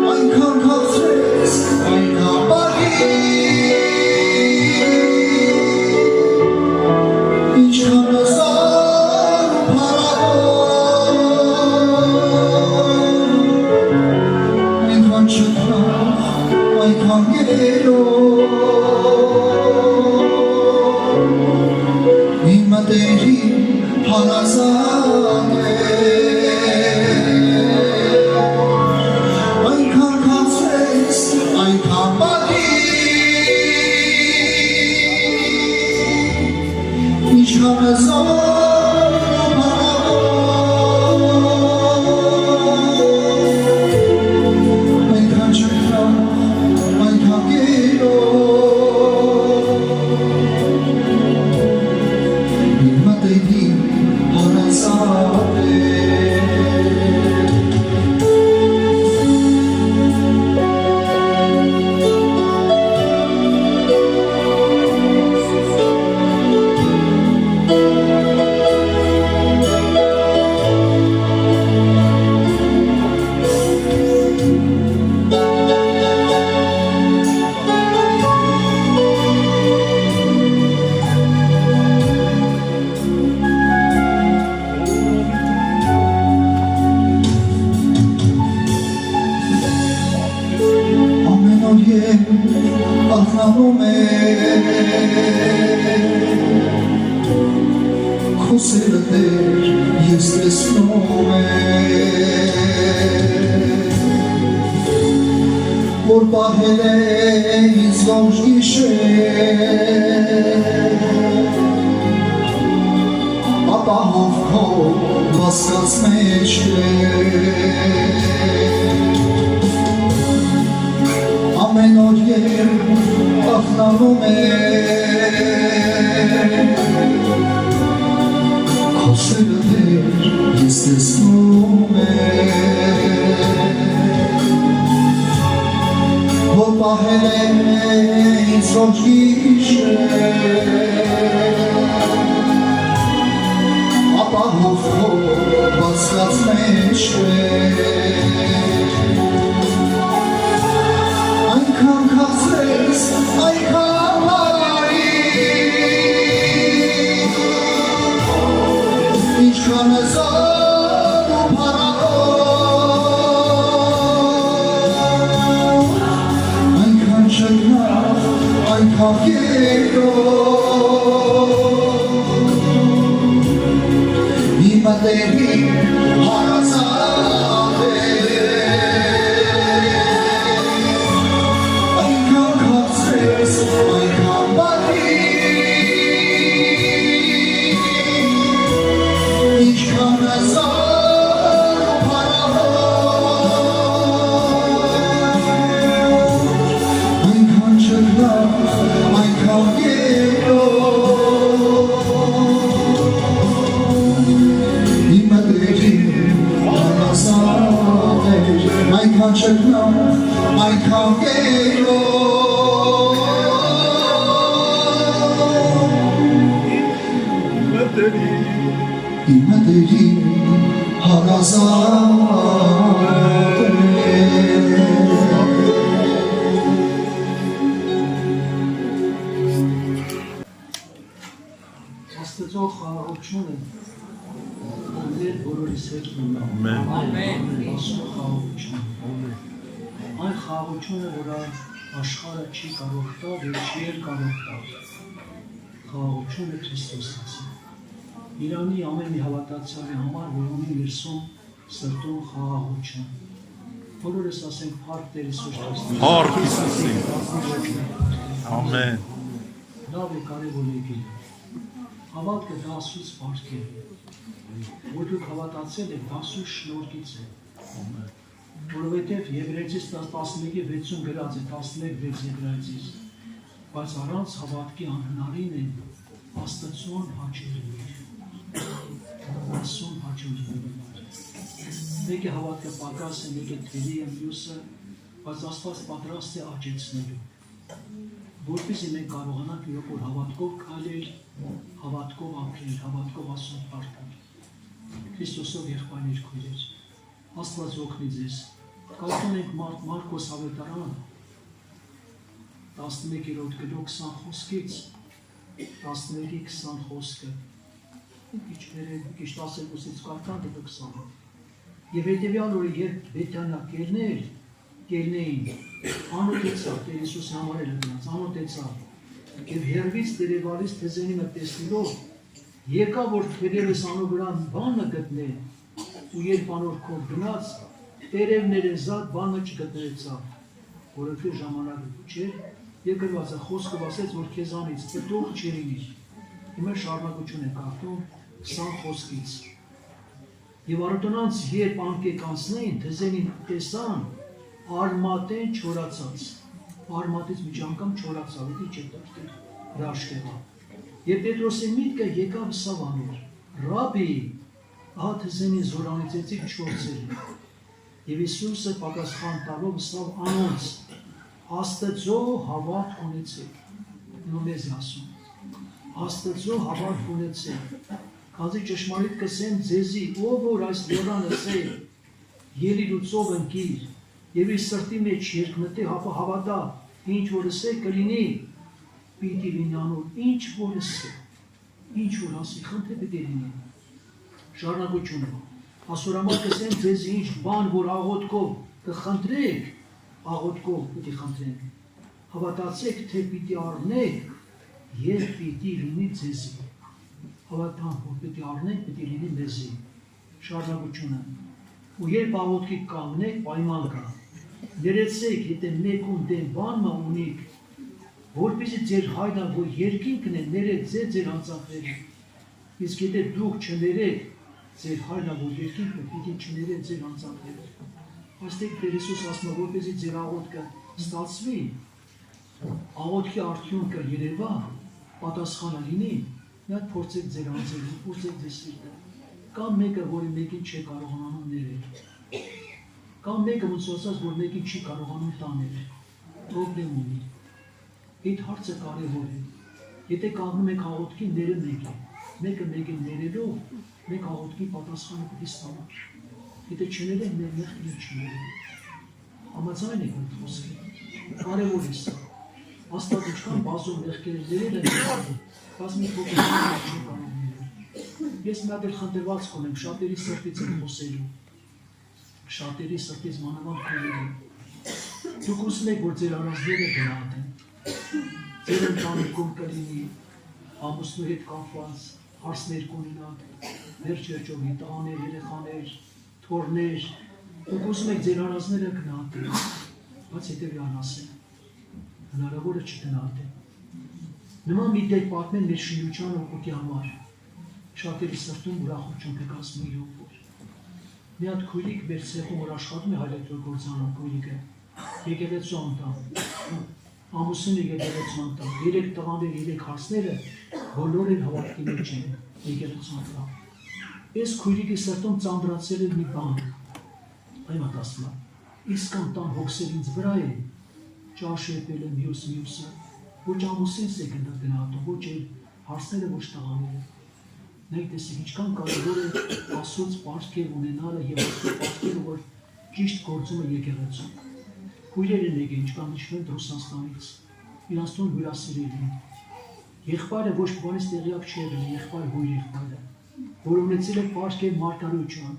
Այնքան քաղցրես, այնքան բարի Ինչքան հզար ու փառավոր Այնքան չքնաղ, այնքան գերով Իմ մտերի հարազատ է Այնքան քաղցրես, այնքան բարի Ինչքան հզար ու փառավոր Այնքան չքնաղ, այնքան գերով Իմ մտերի հարազատ է Ամեն օր եմ աղնանում Քո սերը Տեր ես տեսնում Որ պահել է ինձ ողջ գիշեր Ապահով քո բասկած մեջ Ամեն օր եմ աղնանում Քո սերը Տեր ես տեսնում Որ պահել է ինձ ողջ գիշեր Ապահով քո բասկած մեջ Այնքան քաղցրես, այնքան բարի Ինչքան հզար ու փառավոր Այնքան չքնաղ, այնքան գերով Իմ մտերի հարազատ է Այնքան քաղցրես, այնքան բարի Ինչքան հզար ու փառավոր Այնքան չքնաղ, այնքան գերով Իմ մտերի հարազատ է Այնքան չքնաղ, այնքան գերով Իմ մտերի հարազատ է Աստծո խաղաղությունը մեր բոլորիս հետ մնա։ Ամեն։ Աստծո խաղաղությունը։ Այն խաղաղությունը, որը աշխարհը չի կարող տալ եւ չի էլ կարող տալ։ Խաղաղությունը Քրիստոսից է։ Իրանի ամեն մի հավատացյալի համար, որ ունի ներսում սրտում խաղաղություն։ Բոլորս ասենք փառք Տեր Հիսուս Քրիստոսի։ Փառք Հիսուսի։ Ամեն։ Լավ է կարևոր եկել։ Հավատքը դա Աստծուց փառք է։ Որ դուք հավատացել եք, դա Աստծո շնորհքից է։ Որովհետև Եբրայեցիս 11:6 գրած է 11:6 Եբրայեցիս, բայց առանց հավատքի անհնարին է Աստծուն հաճելի։ Աստծուն հաճելի։ Մեկը հավատքը պակաս է, մեկը թերի է, մյուսը, բայց Աստված պատրաստ է աճեցնելու։ Որպեսզի մենք կարողանանք որ հավատքով քայլել, հավատքով ապրել, հավատքով Աստծուն պարտել։ Քրիստոսով եղբայրներ քույրեր, Աստված օգնի ձեզ։ Կարդում ենք Մարկոս ավետարան 11-րդ գլուխ 20 խոսքից 11-20 խոսքը։ Ինչ 12-ից կարդան դեպի 20։ Եվ հետևյալ օրը երբ Բեթանիա կելնեին, անոտեցավ, Տեր Հիսուսը համարել է նրանց, անոտեցավ, եւ հեռվից տերևալից թեզենի տեսնելով, եկա որ թերևս անոր վրա բանը գտնել, ու երբ անոր քով գնաց, տերևները զատ բանը չգտնեցավ, որովհետեւ ժամանակը չէր, եւ գրված է խոսքով ասեց, որ քեզանից պտուղ չլինի։ Հիմա շարունակություն է կարդում 20 խոսքից։ Եվ առօրյանց երբ անկեկանցնեին, թեզենին տեսան արմատեն չորացած, արմատից մի անգամ չորացավ, ինչ է դարձել հրաշքեղա։ Եվ Պետրոսի միտքը եկավ սավ անոր, Ռաբի, ահա թեզենին զորանիցեցիկ չորցել։ Եվ Հիսուսը պատասխան տալով սավ անոնց, Աստծո հավատ ունեցեք, նոմեզ ասում, Աստծո հավատ ունեցեք, քանզի ճշմարիտ կսեմ ձեզի, ով որ այս լորանը սեր, ելիր ու ծով ընկիր, եւ իր սրտի մեջ երկմտի հավատա, ինչ որ ասե կլինի, պիտի լինի անոր, ինչ որ ասի, խնդրե պիտի լինի։ Շարունակությունը, ասորամար կսեմ ձեզի ինչ բան, որ աղոթքով կխնդրեք, աղոթքով պիտի խնդրենք, հավատացեք, թե պիտի առնեք եւ պիտի լինի ձեզի։ Հավատան, որ պիտի առնենք, պիտի լինի մեզի։ Շարունակությունը։ Ու երբ աղոթքի կանգնեք, պայման կա։ Ներեցեք, եթե մեկուն դեմ բանմա ունիք, որպեսզի ձեր հայրը, որ երկինքն է, ներեք ձեր անձանքները։ Իսկ եթե դուք չներեք, ձեր հայրը, որ երկինքն է, պիտի չներեք ձեր անձանքները։ Այստեղ Տեր Հիսուս ասում է, որպեսզի ձեր աղոթքը ստացվի, աղոթքի արդյունքը երևա, պատասխանը լինի, մի հատ փորձեք ձեր անձերը, փորձեք ձեր սիրտը։ Կամ մեկը, որի մեկին չի կարողանում ներել։ Կամ մեկը ոնց ասած, որ մեկին չի կարողանում տանել։ Պրոբլեմ ունի։ Այդ հարցը կարևոր է։ Եթե կանգնում եք աղոթքի, ները մեկ է։ Մեկը մեկին ներելով, մեկ աղոթքի պատասխանը պիտի ստանա։ Եթե չներեք, մեր չներեք։ Համաձայն եք այդ խոսքը։ Կարևոր է սա։ Աստված ինչքան բազում մեղքեր ներել են, բայց մի փոքր չի կարող ներել։ Ես մի հատ էլ խնդրված կունեմ, շատերի սրտից եմ խոսելու։ Շատերի սրտից մանավանդ քույրերի։ Դուք ուզում եք, որ ձեր առանձները գնահատեն։ Ձեր ընտանիքում կլինի ամուսնու հետ կապված հարցներ կունենաք, վերջերջով տղաներ, երեխաներ, թոռներ, դուք ուզում եք ձեր առանձները գնահատեն, բայց հետևյալն ասեմ, հնարավոր է չգնահատեն։ Նման մի դեպք պատմեն մեր շինության օգուտի համար, շատերի սրտում ուրախություն կկազմի յուղ։ Մի հատ քույրիկ մեր ցեղում որ աշխատում է հայրեգործանում քույրիկը, եկեղեցու անդամ, ամուսինը եկեղեցու անդամ, 3 տղաներ, 3 հարսները բոլորը հավատքի մեջ են եկեղեցու անդամ։ Այս քույրիկի սրտում ծանրացել է մի բան, այմ ասում է, իսկ անդամ հոգսեր ինձ վրա է, ճաշեպել է մյուսը, ոչ ամուսինս է գնահատում, ոչ հարսները, ոչ տղաները։ Մենք տեսեք ինչքան կարևոր է Աստծոց պարգև ունենալը եւ Աստծո պարգևը, որ ճիշտ գործում է եկեղեցում։ Քույրերը եկե ինչքան նշվում Ռուսաստանից, իրանց տուն հյուրասիրել են։ Եղբայրը ոչ բանից տեղյակ չի եղել, եղբայր հույր եղբայրը, որ ունեցել է պարգև մարգարեություն։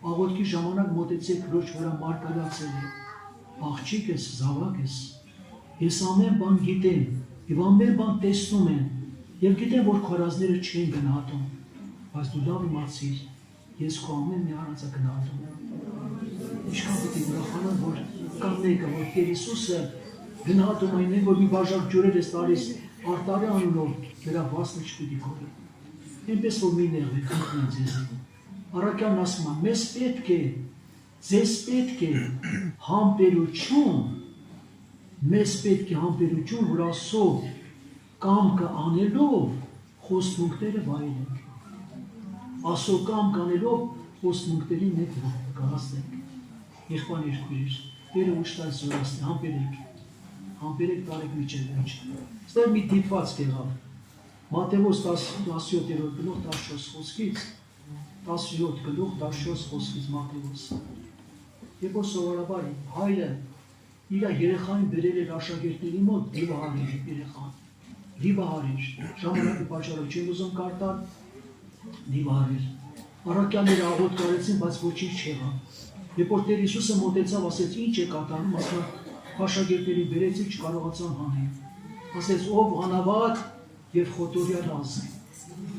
Աղոթքի ժամանակ մոտեցեք քրոջ վրա մարգարացել է։ Աղջիկ ես, զավակ ես, Ես ամեն բան գիտեմ, եւ ամեն բան տեսնում եմ, եւ գիտեմ, որ քո արածները չեն գնահատում, բայց դու լավ իմացիր, ես քո ամեն մի արածը գնահատում եմ։ Ինչքան պետք է ուրախանան, որ կա մեկը, որ Տեր Հիսուսը գնահատում այն է, որ մի բաժակ ջուրեր ես տալիս Արտարի անունով, դրա վասնը չպետք է կորի։ Այնպես որ մի նեղվեք, խնդրում եմ ձեզ։ Առաքյալն ասում է, մեզ պետք է, ձեզ պետք է համբերություն, մեզ պետք է համբերություն, որ Աստծո կամքը անելով խոստմունքները վայելենք։ Աստծո կամքը անելով խոստմունքների մեկ կհասնենք։ Եղբայրներ, Տերը ուշտած զորացնի, համբերեք տարեք միջև մեջ։ Ստեղ մի դիպված կեղավ, Մատթեոս 17-րդ գլուխ 14 խոսքից, 17 գլուխ 14 խոսքից Մատթեոս։ Երբ որ սովորաբար հայրը իր երեխային բերել էր աշակերտների մոտ, դիվահարեր երեխան, դիվահարեր, ժամանակի պատճառով չեն ուզում կարտալ, դիվահարեր։ Առաքյալները աղոտ կարեցին, բայց ոչինչ չեղավ։ Երբ որ Տեր Հիսուսը մոտեցավ, ասեց, ինչ է կատարում, ասա, աշակերտների բերեցի չկարողացան հանել։ Ասեց, ով անավատ եւ խոտորյալ ազգ,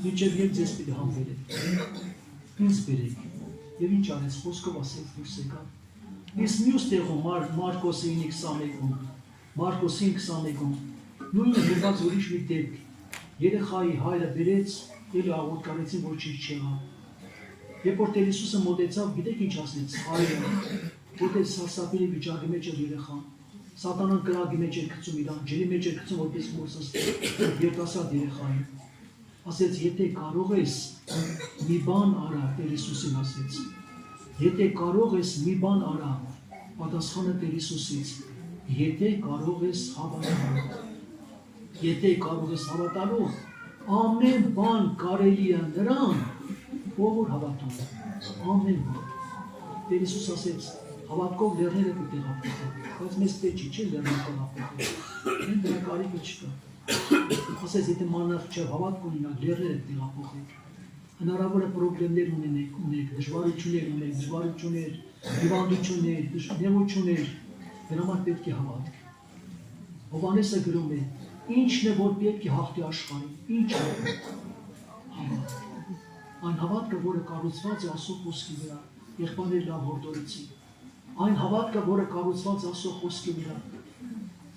մինչև երբ ձեզ պիտի համբերեք, ինձ բերեք, եւ ինչ արեց, խոսքով ասեց դուրս եկավ։ Իսկ մյուս տեղում Մարկոս 9:21-ում, նույնը գրված ուրիշ մի դեպք, երեխայի հայրը բերեց, ելի աղոտ կարեցին, ոչինչ չեղավ։ Երբ որ Տեր Հիսուսը մոտեցավ, գիտեք ինչ ասեց, հայրը, որտեղ սարսափելի վիճակի մեջ էր երեխան, Սատանան կրակի մեջ էր գցում իրան, ջրի մեջ էր գցում, որպես մորսստի, երիտասարդ երեխային։ Ասեց, եթե կարող ես մի բան արա, Տեր Հիսուսին ասեց, եթե կարող ես մի բան արա, պատասխանը Տեր Հիսուսից, եթե կարող ես հավատալու, եթե կարող ես հավատալու, ամեն բան կարելի է նրան, ով որ հավատում, ամեն բան։ Տեր Հիսուս ասեց, հավատքով լեռները կտեղափոխեն, բայց մեզ պետք չի լեռները տեղափոխեն, են դրա կարիքը չկա։ Ասեց, եթե մանավ չհավատք ունենաք, լեռները տեղափոխեն, հնարավոր է պրոբլեմներ ունենք, դժվարություններ, հիվանդություններ, նեղություններ, դրա համար պետք է հավատք։ Հովհաննեսը գրում է, ինչն է, որ պետք է հաղթի աշխարհին, ինչ է հավատք։ Այն հավատքը, որը կառուցված է Աստծո խոսքի վրա, եղբայրներ լավ հորդորեցին։ Այն հավատքը, որը կառուցված է Աստծո խոսքի վրա,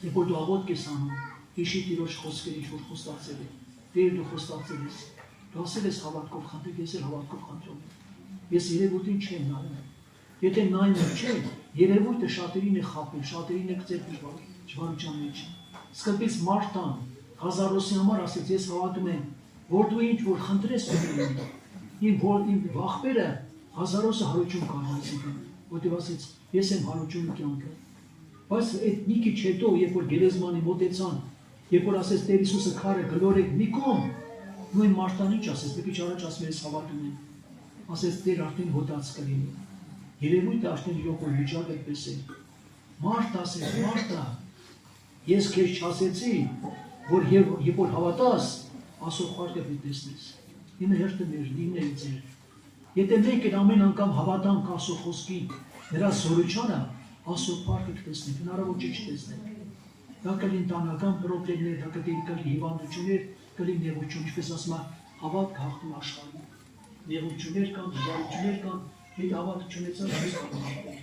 երբ որ դու աղոթք ես անում, հիշի Տիրոջ խոսքերը, ինչ որ խոստացել է, Տեր դու խոստացել ես, դու ասել ես հավատքով խնդրեք, ես էլ հավատքով խնդրում եմ։ Ես երևույթին չեմ նայում։ Եթե նայում չէ, երևույթը շատերին է խաբել, շատերին է գցել դժվարության մեջ։ Սկզբից Մարտան Ղազարոսի համար ասեց, ես հավատում եմ, որ դու ինչ որ խնդրես իմ վախպերը Ղազարոսը հարություն կարողացի գնել, որտեղ ասեց, ես եմ հարությունը կյանքը։ Բայց այդ մի քիչ հետո, երբ որ գերեզմանի մոտեցան, երբ որ ասեց Տեր Հիսուսը քարը գլորեք մի կողմ, նույն Մարտան ինչ ասեց, մի քիչ առաջ ասում ես հավատում եմ, ասեց Տեր արդեն հոտած կլինի։ Երևույթը արդեն իրոք որ վիճակ այդպես է։ Մարդ ասեց, Մարտա, ես քեզ չասեցի, որ երբ որ հավատաս, Աստծո փառքը պետք տեսնես։ Իմը հերթը մեր, իմն է ձեր։ Եթե մենք էլ ամեն անգամ հավատանք Աստծո խոսքին, նրա զորությանը, Աստծո փառքը կտեսնենք, հնարավոր չէ չտեսնենք։ Դա կլինի ընտանեկան պրոբլեմներ, դա կլինի հիվանդություններ, կլինի նեղություն, ինչպես ասում է, հավատք հաղթում աշխարհին։ Նեղություններ կան, դժվարություններ կան, մենք հավատք չունեցած չենք կարող հաղթել։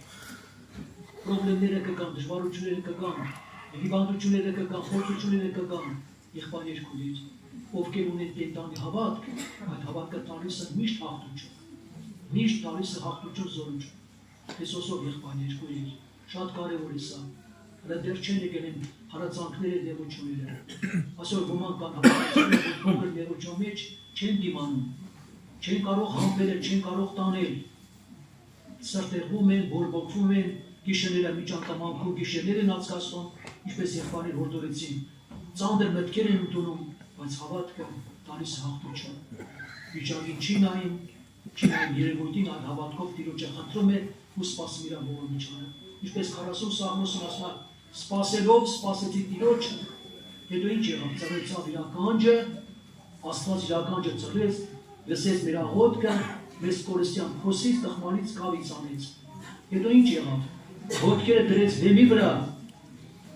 Պրոբլեմները կգան, դժվարությունները կգան, հիվանդությունները կգան, խոցությունները կգան, եղբայրներ քույրեր, ովքեր ունեն կենտանի հավատք, այդ հավատքը տալիս է միշտ հաղթություն, միշտ տալիս է հաղթություն զորություն։ Հեսոսով եղբայրներ քույրեր, շատ կարևոր է սա։ Հələ դեռ չեն եկել են հարացանքները, նեղությունները։ Այսօր ոմանք կան հավատացիները, որ փոքր նեղություն մեջ չեն դիմանում, չեն կարող համբերել, չեն կարող տանել։ Սրտեղում են, բորբոքվում են, գիշերները միջանկամանքում, գիշերներ են անցկացնում, ինչպես եղբայրներ հորդորեցին։ Ծանր մտքեր են ընդունում, բայց հավատքը տալիս է հաղթություն։ Վիճակին չի նայում երևույթին այդ հավատքով Տիրոջը խնդրում է ու սպասում իր ողորմությանը։ Ինչպես 40 Սաղմոսն ասում է, սպասելով սպասեցի Տիրոջը, հետո ինչ եղավ, ծռեցավ իր ականջը, Աստված իր ականջը ծռեց, լսեց մեր աղոթքը, մեզ կորստյան փոսից, տխմանից կավից անեց։ Հետո ինչ եղավ, ոտքերը դրեց վեմի վրա,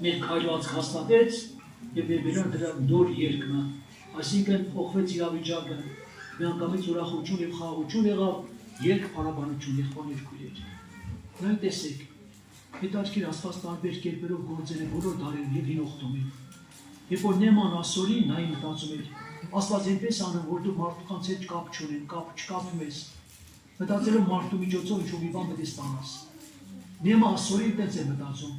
մեր քայլվածք հաստատեց եւ վերաբերան դրա նոր երկնա, այսինքն փոխվեց իրավիճակը, միանգամից ուրախություն եւ խաղաղություն եղավ, երկ փառաբանություն եղբայր քույրեր։ Նայ տեսեք, հետաքրքիր Աստված տարբեր կերպերով գործել է բոլոր դարերում եւ հինօղտում է։ Երբ որ Նեման ասորին նայ մտածում էր, Աստված այնպես անում, որ դու մարդկանց հետ կապ չունեն, չկապում ես, մտածելով մարդու միջոցով ինչ-որ մի բան պետք է ստանաս։ Նեման ասորին տենց է մտածում։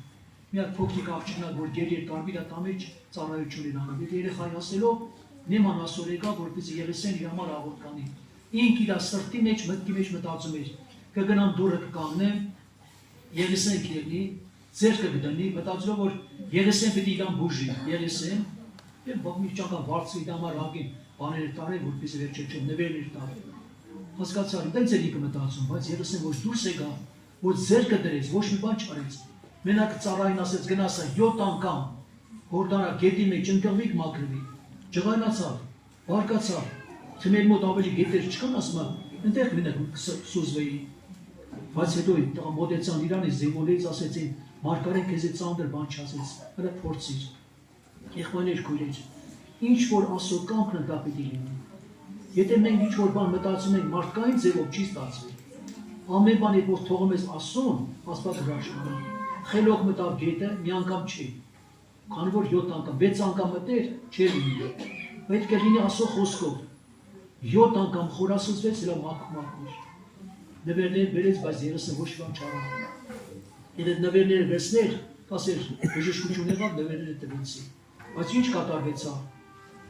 Մի հատ փոքրիկ աղջիկնա, որ գերի էր կարմիր տամեջ ծառայություն էր անում։ Այդ երեխային ասելով Նեման ասոր եկավ, որպեսզի Եղեսեն իր համար աղոտ կանի։ Ինք իր սրտի մեջ, մտքի մեջ մտածում էր. կգնամ դուրը կկանգնեմ, Եղեսեն կերնի, ձեռքը կդնի, մտածելով որ Եղեսեն պետք է իրան բուժի, Եղեսեն, եւ մի ճակա վարձի իր համար ագին բաներ տարել, որպեսզի վերջերջում նվերներ տալ։ Հասկացա, դենց էր ինքը մտածում, բայց Եղեսեն որ դուրս եկա, որ ձեռքը դրեց, ոչ մի բան չարեց։ Մենակ ծառային ասեց գնացա 7 անգամ Հորդանա գետի մեջ ընկղվիկ մաքրվի, ջղայնացավ, բարկացավ, թմեր մոտ ավելի գետեր չկան ասում, ընտեղ մենակ սուզվեի, բայց հետո մոտեցան իրանից զինվորներից ասեցին, Մարգարեն քեզ ծանր բան չասեց, հələ փորձիր, եղբայրներ քույրեր, ինչ որ Աստծո կամքն դա պիտի լինի, եթե մենք ինչ որ բան մտածում ենք մարդկային ձևով չի ստացվի, ամեն բան երբ որ թողում ես Աստծուն, Աստված հրաշքանում, խելոք մտավ գետը, մի անգամ չի, քանի որ 7 անգամ, 6 անգամ մտեր, չէր լինի, պետք է լինի Աստծո խոսքով, 7 անգամ խորասուզվեց դրա մաքուր, նվերներ բերեց, բայց Եղեսեն ոչ բան չարավ, եւ այդ նվերները վերցներ, ասեր, բժշկություն եղավ, նվերները տվեցի, բայց ինչ կատարվեցավ,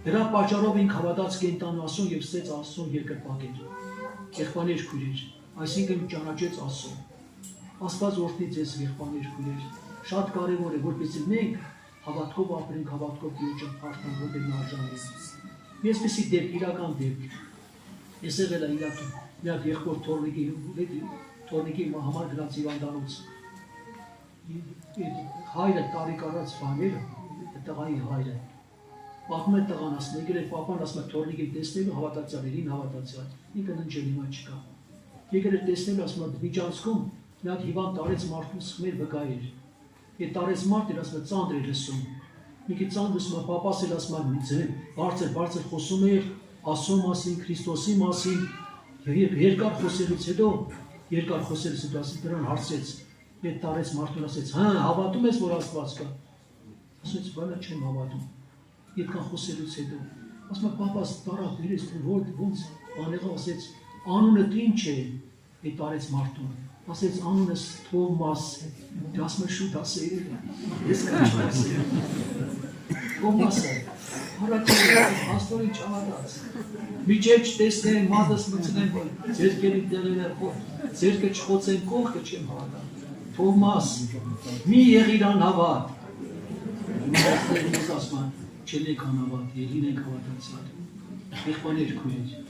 դրա պատճառով ինք հավատաց կենտանու Աստծուն եւ ստեց Աստծուն երկրպագեր, եղբայրներ քույրեր, այսինքն ճանաչեց Աստծուն, Աստված օրհնի ձեզ եղբայրներ քույրեր, շատ կարևոր է, որպեսզի մենք հավատքով ապրենք, հավատքով Տիրոջը փառքանք, որտեղ նա արժանի է։ Մի այսպիսի դեպք, իրական դեպք, ես եղել եմ Իրաքում, մի հատ եղբոր թորնիկի համար գնաց հիվանդանոց, հայրը տարիք առած բաները, տղայի հայրը, պատմում է տղան ասում, եկել էր պապան ասում է թորնիկին տեսնելու հավատացյալներին հավատացյալ, ինքը ննջել հիմա չկա, եկել էր տեսնելու ասում է միջանցքում մի հատ հիվանդ տարեց մարդուն սխմեր վկա էր, Եվ տարեց մարդ էր ասում է ծանր էր լսում, մի քիչ ծանր լսում է, պապաս էր ասում է բարձր խոսում էր Աստծո մասին, Քրիստոսի մասին, եւ երկար խոսելուց հետո ասի դրան հարցրեց, եւ տարեց մարդուն ասեց, հա, հավատում ես, որ Աստված կա, ասեց, բանա չեմ հավատում, այդքան խոսելուց հետո, ասում է, պապաս տարավ բերեց, ոնց բանեղը ասեց, անունդ ինչ է, եւ տարեց մարդուն, ասեց անունս Թովմաս, ասում է շուտ ասել, ես կանչ ասել, Թովմասը, հարաճել, աստորի չավատած, միջև չտեսնեն, մատս մծնեն, ձերքերի տեղերը, ձերքը չխոցեն կողքը չեմ հավատան, Թովմաս, մի եղիր անհավատ, ասում է, չելեք անհավատ, ելին ենք հավատացյալ, եղբայրներ քույրեր,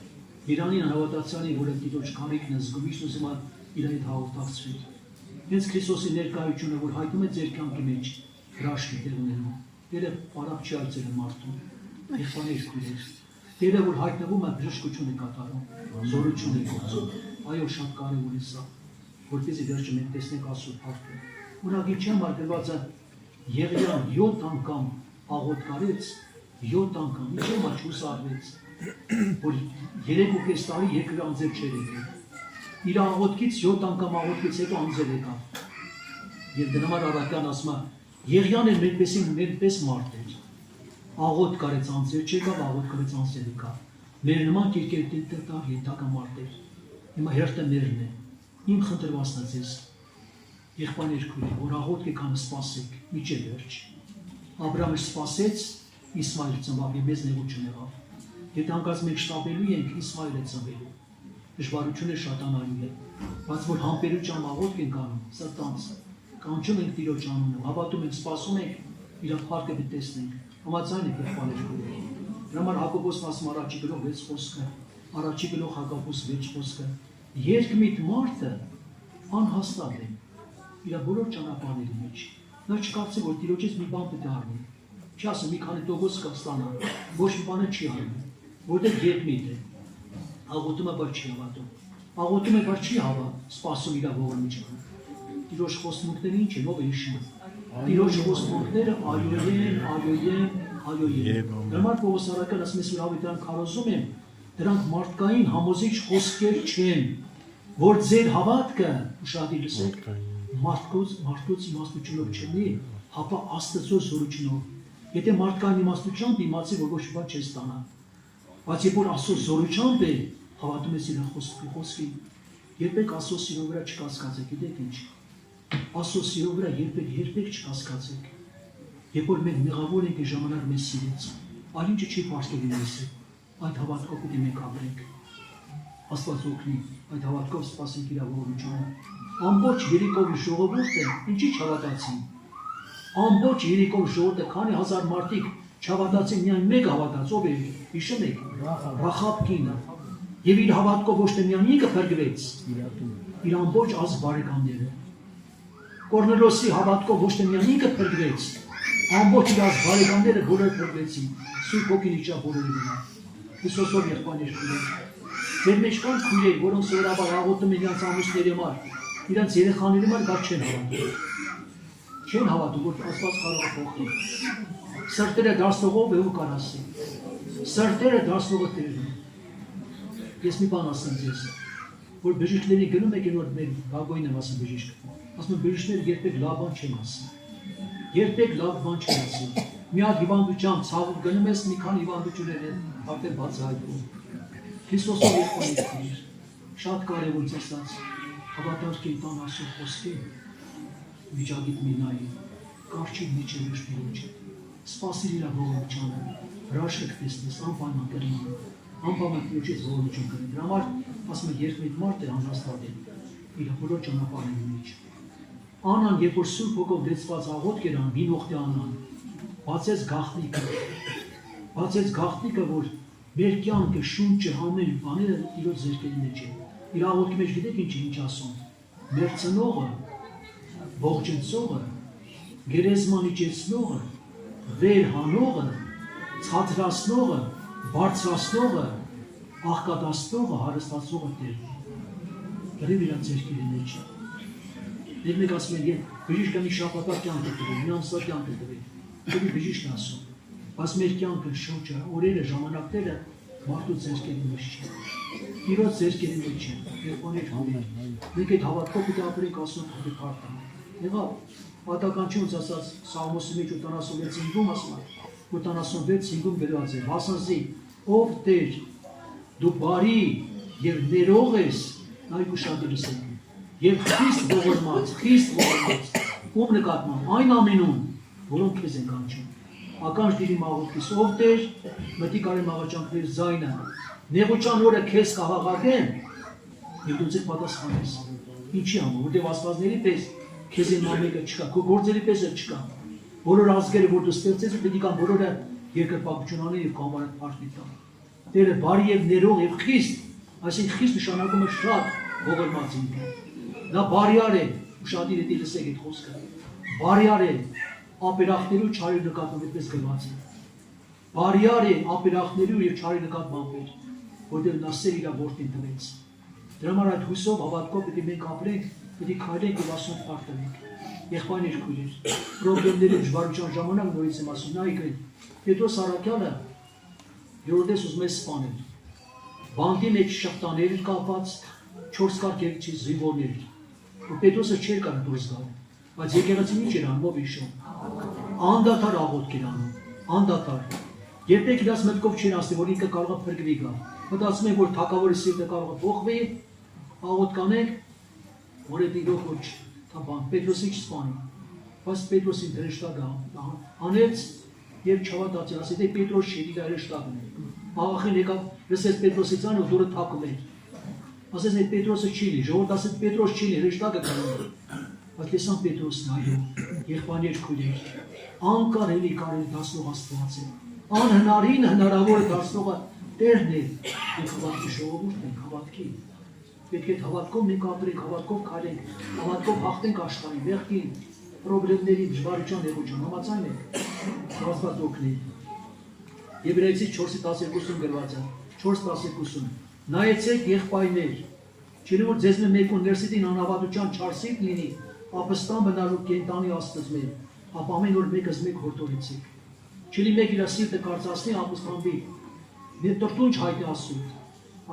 Իրանին հավատացյալի, որը Տիրոջ կարիքն է զգում, իշտ ուզում է իր այդ հաղորդակցվել։ Հենց Քրիստոսի ներկայությունը, որ հայտնում է ձեր կյանքի մեջ հրաշքի տեղ ունենում, Տերը պարապ չի այցելում մարդուն, եղբայրներ քույրեր, Տերը որ հայտնվում է բժշկություն է կատարում, զորություն է գործում, այո շատ կարևոր է սա, որպեսզի վերջը մենք տեսնենք Աստծո փառքը։ Ունագիչի համար գրված է Եղիան 7 անգամ աղոտ կարեց, 7 անգամ, ինչ համար չուսարվեց, որ 3.5 տարի երկրի անձեր չեր եկել։ Իր աղոտքից 7 անգամ աղոտքից հետո անձեր եկավ։ Եվ դրա համար առաքյան ասում է, Եղիան էր մերպես մարդ էր։ Աղոտ կարեց անձեր չեկավ, աղոտ կարեց անձեր եկավ։ Մեր նման կերկեր տար ենթակա մարդ էր։ Հիմա հերթը մերն է։ Իմ խնդրվածն է ձեզ։ Եղբայրներ քույրեր, որ աղոտ եկան սպասեք, միջև վերջ։ Աբրահամը սպասեց, Իսմայել ծնվավ եւ մեզ նեղություն եղավ։ Եթե անկած մենք շտապելու ենք, Իսմայել է ծնվելու։ Դժվարությունը շատանալու է, բայց որ համբերությամբ աղոթք ենք անում, սա տանց, կանչում ենք Տիրոջ անունը, հավատում ենք, սպասում ենք, իր փառքը տեսնենք, համաձայն եք եղբայրներ քույրեր։ Դրա համար Հակոբոսն ասում առաջի գլուխ 6 խոսքը, առաջի գլուխ Հակոբոս 6 խոսքը, երկմիտ մարդը անհաստատ է, իր բոլոր ճանապարհների մեջ։ Նա չկարծի, որ Տիրոջից մի բան պետք է առնի։ Չի ասում մի քանի տոկոս կստանա, ոչ մի բանը չի անում, որտեղ երկմիտ է։ Աղոթում է, բայց չի հավատում։ Աղոթում է, բայց չի հավատում, սպասում իր ողորմիչը։ Տիրոջ խոստմունքները ինչ են, ով է հիշում։ Տիրոջ խոստումները այո են։ Դրամար Պողոս առաքյալն ասում է որ հավիտյան քարոզում եմ, դրանք մարդկային համոզիչ խոսքեր չեն, որ ձեր հավատքը, ուշադիր լսեք, մարդուց իմաստությունով չլինի, հապա Աստծո զորությունով։ Եթե մարդկային իմաստությամբ իմացի, որ ոչ բան չես ստանա, բայց երբ որ Աստծո զորությամբ է, հավատում ես իր խոսքին, երբեք Աստծո սիրո վրա չկասկածեք, գիտեք ինչ։ Աստծո սիրո վրա երբեք չկասկածեք։ Երբ որ մենք մեղավոր ենք, ժամանակ մեզ սիրեց, այլ ինչը չի պարզկելի մեզ, այդ հավատքով պիտի մենք ապրենք։ Աստված օգնի, այդ հավատքով սպասենք իր ողորմությունը։ Ամբողջ Երիկովի ժողովուրդը ինչի չհավատացին։ Ամբողջ Երիկովի ժողովուրդը քանի հազար մարդիկ չհավատացին, միայն մեկը հավատաց, ով էր, հիշում եք, Ռախաբ կինը։ Եվ իր հավատքով ոչ թե միայն ինքը փրկվեց, իր ամբողջ ազգ բարեկամները։ Կորնելոսի հավատքով ոչ թե միայն ինքը փրկվեց, ամբողջ իր ազգ բարեկամները բոլորը փրկվեցին, Սուրբ Հոգին իջավ բոլորի վրա։ Քրիստոսով եղբայրներ քույրեր։ Մեր մեջ կան քույրեր, որոնք սովորաբար աղոթում են իրենց ամուսների համար, իրենց երեխաների համար, բայց չեն հավատում։ Չեն հավատում, որ Աստված կարող է փոխել։ Սրտերը դարձնողով է ու կար ասի։ Սրտերը դարձնողը Տերն է։ Ես մի բան ասեմ ձեզ, որ բժիշկների գնում եք որ մեր բագոյին եմ ասում բժիշկ։ Ասում բժիշկները երբեք լավ բան չեն ասում։ Երբեք լավ բան չեն ասում։ Մի հատ հիվանդությամբ ցավով գնում ես, մի քանի հիվանդություններ են արդեն բացահայտվում։ Քրիստոսով եղբայրներ, շատ կարևոր է ասած, հավատալքին տան Աստծո խոսքին, վիճակիդ մի նայի, կարճի մեջ է շնորհիչ։ Սպասիր իր ողորմությանը, հրաշք տեսնես, անպայման կրնան, անպայման Տիրոջից ողորմություն կրնի։ Դրա համար ասում է երբեք մարդ է անհաստատ է, իր բոլոր ճանապարհների մեջ։ Անան, երբ որ Սուրբ Հոգով դեցված աղոթք էր անում, հինոխտի Անան, բացեց գաղտնիքը, որ մեր կյանքը, շունչը, ամեն բաները Տիրոջ ձեռքերի մեջ է։ Իր աղոթքի մեջ գիտեք ինչ ասում։ Մերձնողը, ողջունցողը, գերեզման իջեցնողը, վեր հանողը, ցածրացնողը, բարձրացնողը, աղքատացնողը, հարստացնողը Տերն է։ Գրել իր ձեռքերի մեջ։ Եվ մեկ ասում են, բժիշկը մի շաբաթվա կյանք է տվել, մի ամսվա կյանք է տվել, դեպի բժիշկն ասում, բայց մեր կյանքը, շուրջը, օրերը, ժամանակները մարդու ձեռքերի մեջ չէ, Տիրոջ ձեռքերի մեջ չէ, երբաներ համեր, մենք այդ հավատքով պիտի ապրենք Աստծո փոխի փառքը։ Եղավ, պատականչունց ասած Սաղմոսի մեջ 76-ում ասում է, 76-ում գրված է, հասանձի, ով Տեր, դու բարի և ներող ես, նայք ուշադիր լսեք, և խիստ ողորմած, ում նկատմամբ, այն ամենում, որոնք քեզ են կանչում։ Ականջ դիրի աղոթքիս, ով Տեր, մտիկ արեմ աղաչանքների ձայնը, նեղության օրը քեզ կհաղորդեմ, և դու ձեր պատասխանես։ Ինչի համար, որտեղ աստվածների պես քեզ մեկը չկա, քո գործերի պես չկա։ Բոլոր ազգերը, որ դու ստեղծես, պետք է բոլորը երկրպագություն անեն և կամարը փառքի տան։ Տերը բարի և ներող և խիստ, այսինքն խիստ նշանակում է շատ ողորմած ինքը։ Նա բարյար է, ուշադիր է լսեք այդ խոսքը։ Բարյար է, ապերախներու չարի նկատմամբ այդպես գրված է։ Բարյար է ապերախներու և չարի նկատմամբ, որտեղ նա սեր իր որդին տվեց։ Դրա համար այդ հույսով հավատքով պետք է մենք ապրենք, պետք է քայլենք և Աստծուն պարտվենք։ Եղբայրներ քույրեր, պրոբլեմների դժվարության ժամանակ նորից եմ ասում, նայեք, Պետրոս առաքյալը երրորդես ուզում է սպանել։ Բանտի մեջ շղթաներ կապած 4 կարգերից զինվորներ։ Ու Պետրոսը չէր կարող դուրս գալ, բայց եկեղեցին ինչ էր անում, ով հիշում։ Անդադար աղոթք էր անում, անդադար։ Երբեք իրաց մտքով չէր ասի, որ ինքը կարող է փրկվի գալ։ Մտածում են, որ թագավորի սիրտը կարող է փոխվի, աղոթք անենք, որ այդ իրոք ոչ թաբան, Պետրոսի չսպանի, բայց Պետրոսին հրեշտակը անեց և չհավատացի, ասի, դե Պետրոս չէր, իր հրեշտակն է։ Աղախին եկավ, լսեց Պետրոսի ձայնը ու դուռը թակում էր։ Ասեց, այդ Պետրոսը չի լի, ժողովուրդը ասեց, Պետրոս չի լի, հրեշտակը կարող է։ Բայց լսան Պետրոսն այո, եղբայրներ քույրեր, անկարելի կարելի դարձնող Աստված է, անհնարին հնարավոր դարձնողը Տերն է, մենք հավատքի ժողովուրդ ենք, հավատքի։ Պետք է հավատքով մենք ապրենք, հավատքով քայլենք, հավատքով հաղթենք աշխարհին, մեղքին, պրոբլեմների, դժվարության, նեղության, համաձայն եք, Աստված օգնի։ Եբրայեցից 4:12-ում գրված է, 4:12-ում, նայեցեք եղբայրներ, չէ՞ որ ձեզ մեկուն ներսիտին անհավատության չարսիտ լինի, ապստան բնալու կենտանի Աստծմեն, ապա ամեն օր մեկս մեկ հորդորեցիք։ Չլի մեկ իր սիրտը կարծացնի ապստամբի, մեր տրտունջ հայտի ասում,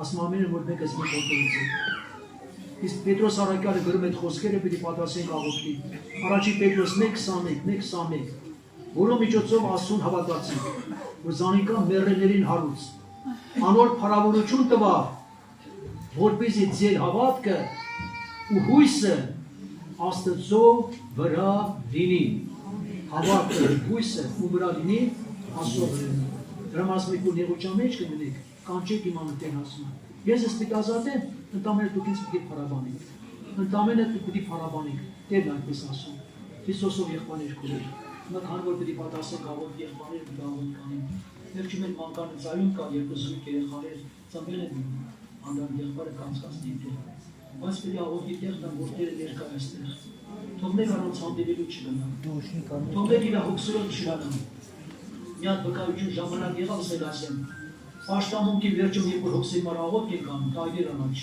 ասում ամեն օր մեկս մեկ հորդորեցիք։ Իսկ Պետրոս առաքյալը գրում այդ խոսքերը պիտի պատասխանենք աղոթքի։ Առաջի Պետրոս 1:21, որով միջոցով Աստծուն հավատացինք, որ զանիկա մեռելներին հարուց, անոր փառավորություն տվա, որպեսզի ձեր հավատքը ու հույսը Աստծո վրա լինի, հավատքը հույսը ու վրա լինի Աստծո վրա լինի։ Դրա մասը մի նեղության մեջ կգնեք, կանչեք իմ անունն ասում։ Ես ես պիտի ազատեմ, ընդամենը դուք ինձ պիտի փառաբանեք, ընդամենը դուք պիտի փառաբանեք, Տերն այդպես ասում։ Քրիստոսով եղբայրներ քուրեր, մքան որ պիտի պատասխանեք աղոթ եղբայրներ գաղոթ կանեն։ Վերջի մեր մանկանը ծայուն կա երկու զույգ երեխաներ, ծնվել են անդան եղբայրը կանցկացնի դեր։ Բայց պիտի աղոթի տեղ տան, որ Տերը ներկա է այստեղ։ Թողնեք առանց հանդիպելու չգնան։ Թողնեք իր հոգսերով չրանան։ Մի հատ վկայություն ժամանակ եղավ Սելասյան։ Պաշտամունքի վերջում երբ որ հոգսի մար աղոթ եկան, տայդեր անաչ։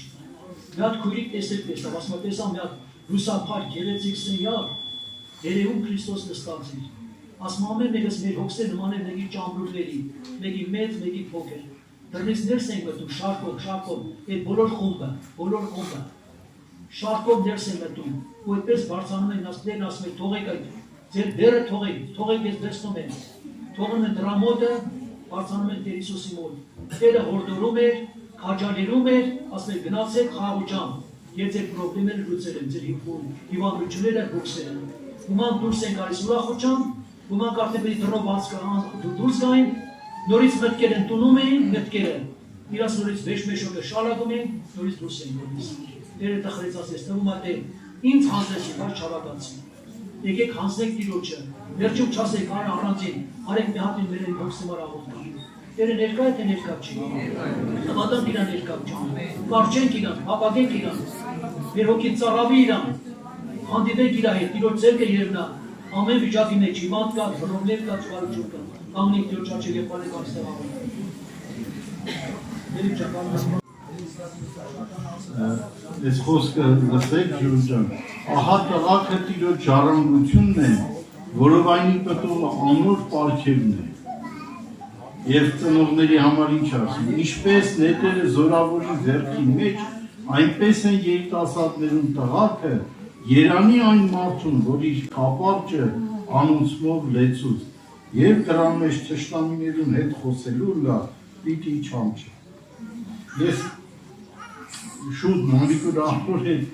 Մի հատ քույրիկ տեսավ, ասում տեսա մի հատ լուսափար գեղեցիկ սենյակ, երևում Քրիստոս նստած էր։ Ասում ամեն մեկս մեր հոգսեր նման է մեկի ճամբրուկների, մեկի մեծ, մեկի փոքր։ Դրանից ներս ենք մտնում շարքով, այդ բոլոր խումբը, շարքով ներս են մտնում, ու այդպես բարձրանում են ասում, ասում են թողեք այդ, ձեր դերը թողեք ես դեսնում եմ, թողնում են դրա մոտը, բարձրանում են Տեր Հիսուսի մոտ, Տերը հորդորում էր, քաջալերում էր, ասում էր գնացեք խաղաղությամբ, ես ձեր պրոբլեմները լուծել եմ, ձեր հիվանդությունները հոգսել եմ, ոմանք դուրս են գալիս ուրախությամբ, ոմանք արդեն պետք է դրով դուրս գային, նորից մտքեր են տունում էին, մտքերը, իրաց նորից վեշմեշոկը շալակում են, նորից դուրս են գալիս։ Տերը տխրեցած ես, թվում է թե ինձ հանձնեցի, բայց չհավատացի։ Եկեք հանձնեք Տիրոջը, վերջում չասեք առանձին, արեք մի հատ մեր հոգսի մար աղոթք։ Տերը ներկա է թե ներկա չի։ Հավատանք իրան ներկա չի։ Կարճենք իրան, հապաղենք իրան, մեր հոգին ծառավի իրան, հանդիպենք իր հետ, Տիրոջ ձեռքը երևնա, ամեն վիճակի մեջ հիվանդ կա, բռնողներ կա, ծառություն կա, կանգնենք Տիրոջ աչքի եղբայրներ այստեղ աղոթք։ Այս խոսքը լսեք Ջուրջ ջան, ահա տղաքը Տիրոջ ժառանգությունն է, որովայնի պտուղը անոր պարգևն է։ Եվ ծնողների համար ինչ ասում, ինչպես նետերը զորավորի ձեռքի մեջ, այնպես են երիտասարդներում տղաքը, երանի այն մարդուն, որ իր կապարճը անոնցմով լեցուց, և դրան մեջ թշնամիներուն հետ խոսելու լավ, պիտի չամչը։ Ես շուտ Մամիկոն աղբոր հետ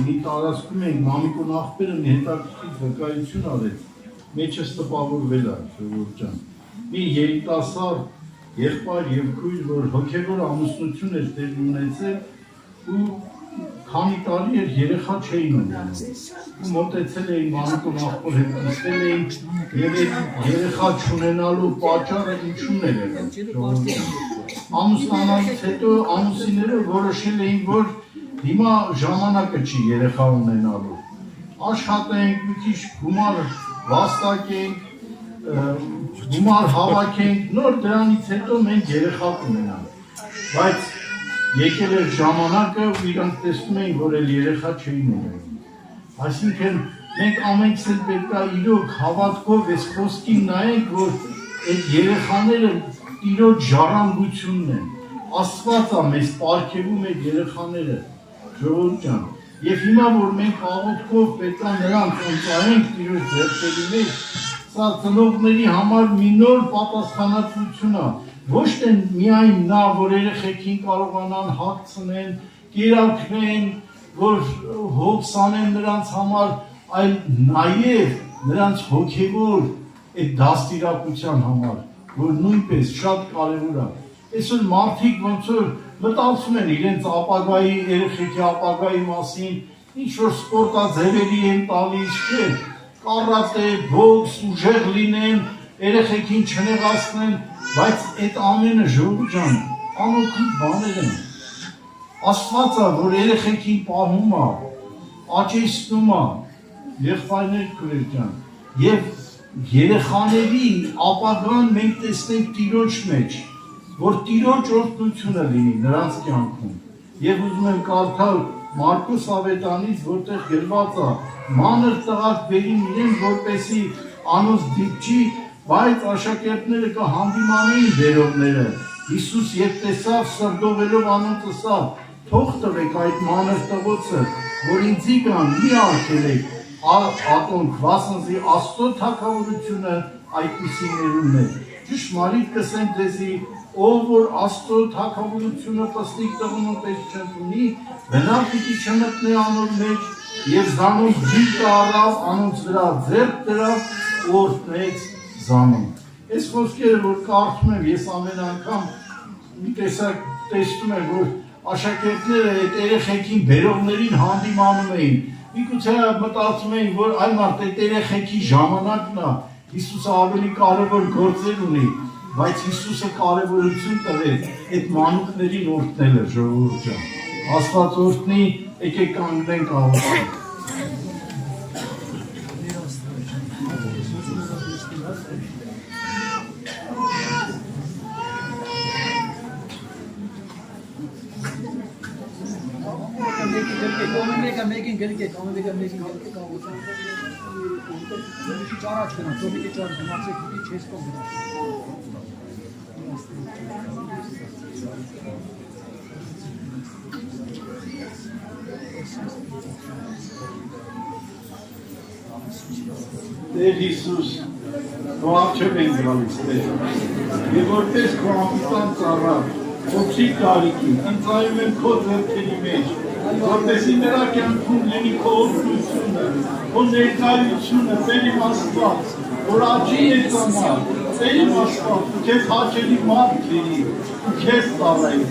մի տարածքում ենք, Մամիկոն աղբերը մի հետաքրքիր վկայություն արեց, մեջս տպավորվել է, Ժողովուրդ ջան։ Մի երիտասարդ եղբայր և քույր, որ հոգևոր ամուսնություն էր տեղ ունեցել ու քանի տարի էր երեխա չէին ունենում։ Ու մոտեցել էին Մամիկոն աղբոր հետ նստել էին և երեխա չունենալու պատճառը ինչու՞ն էր եղել, Ժողովուրդ ջան։ Ամուսնանալուց հետո ամուսինները որոշել էին, որ հիմա ժամանակը չի երեխա ունենալու։ Աշխատենք, մի քիչ գումար վաստակենք, գումար հավաքենք, նոր դրանից հետո մենք երեխա կունենանք։ Բայց եկել էր ժամանակը ու իրանք տեսնում էին, որ էլ երեխա չէին ունենում։ Այսինքն մենք ամենքս էլ պետք է իրոք հավատքով այս խոսքին նայենք, որ այդ երեխաները Տիրոջ ժառանգությունն են, Աստված է մեզ պարգևում այդ երեխաները, Ժողովուրդ ջան, եւ հիմա որ մենք աղոթքով պետք է նրանց ընծայենք Տիրոջ ձեռքերի մեջ, սա ծնողների համար մի նոր պատասխանատվություն է, ոչ թե միայն նա, որ երեխեքին կարողանան հագցնեն, կերակրեն, որ հոգս անեն նրանց համար, այլ նաեւ նրանց հոգեվոր այդ դաստիարակության համար, որ նույնպես շատ կարևոր է։ Այսօր մարդիկ ոնց որ մտածում են իրենց ապագայի, երեխեքի ապագայի մասին, ինչ որ սպորտաձևերի են տալիս, չէ, կարատե, բոքս, ուժեղ լինեն, երեխեքին չնեղացնեն, բայց այդ ամենը Ժողովուրդ ջան, անօգուտ բաներ են։ Աստված է, որ երեխեքին պահում է, աճեցնում է, եղբայրներ քույր ջան, եւ երեխաների ապագան մենք տեսնենք Տիրոջ մեջ, որ Տիրոջ օրհնությունը լինի նրանց կյանքում։ Եվ ուզում եմ կարդալ Մարկոս ավետանից, որտեղ գրված է, մանր տղաք բերին իրեն, որպեսի անոնց դիպչի, բայց աշակերտները կհանդիմանեին բերողները։ Հիսուս երբ տեսավ, սրդովելով անոնց ասավ, թող տվեք այդ մանր տղոցը, որ ինձի կան, մի արգելեք, ատոնք, վասնզի Աստծո թագավորությունը այդպիսիներուն է։ Ճշմարիտ կսեմ ձեզի, ով որ Աստծո թագավորությունը պստիկ տղունը պետք չընդունի, բնավ պիտի չմտնի անոր մեջ, և զանոնց ջիրկը առավ, անոնց վրա ձեռք դրավ, օրհնեց զանոն։ Այս խոսքերը, որ կարդում եմ, ես ամեն անգամ մի տեսակ տեսնում եմ, որ աշակերտները այդ երեխեքին բերողներին հանդիմանում էին։ Միգուցե մտածում էին, որ այ մարդ այդ երեխեքի ժամանակն է, Հիսուսը ավելի կարևոր գործեր ունի, բայց Հիսուսը կարևորություն տվեց այդ մանուկներին օրհնելը, ժողովուրդ ջան։ Աստված օրհնի, եկեք կանգնենք աղոթենք։ Տեր Հիսուս, քո առջև ենք գալիս, Տեր, և որպես քո անպիտան ծառա, փոքրիկ տարիքին, ընծայում եմ քո ձեռքերի մեջ, որպեսզի նրա կյանքում լինի քո օրհնությունը, քո ներկայությունը, Տեր իմ Աստված, որ աճի մեծանալ, Տեր իմ Աստված, ու քեզ հաճելի մարդ լինի, ու քեզ ծառայի,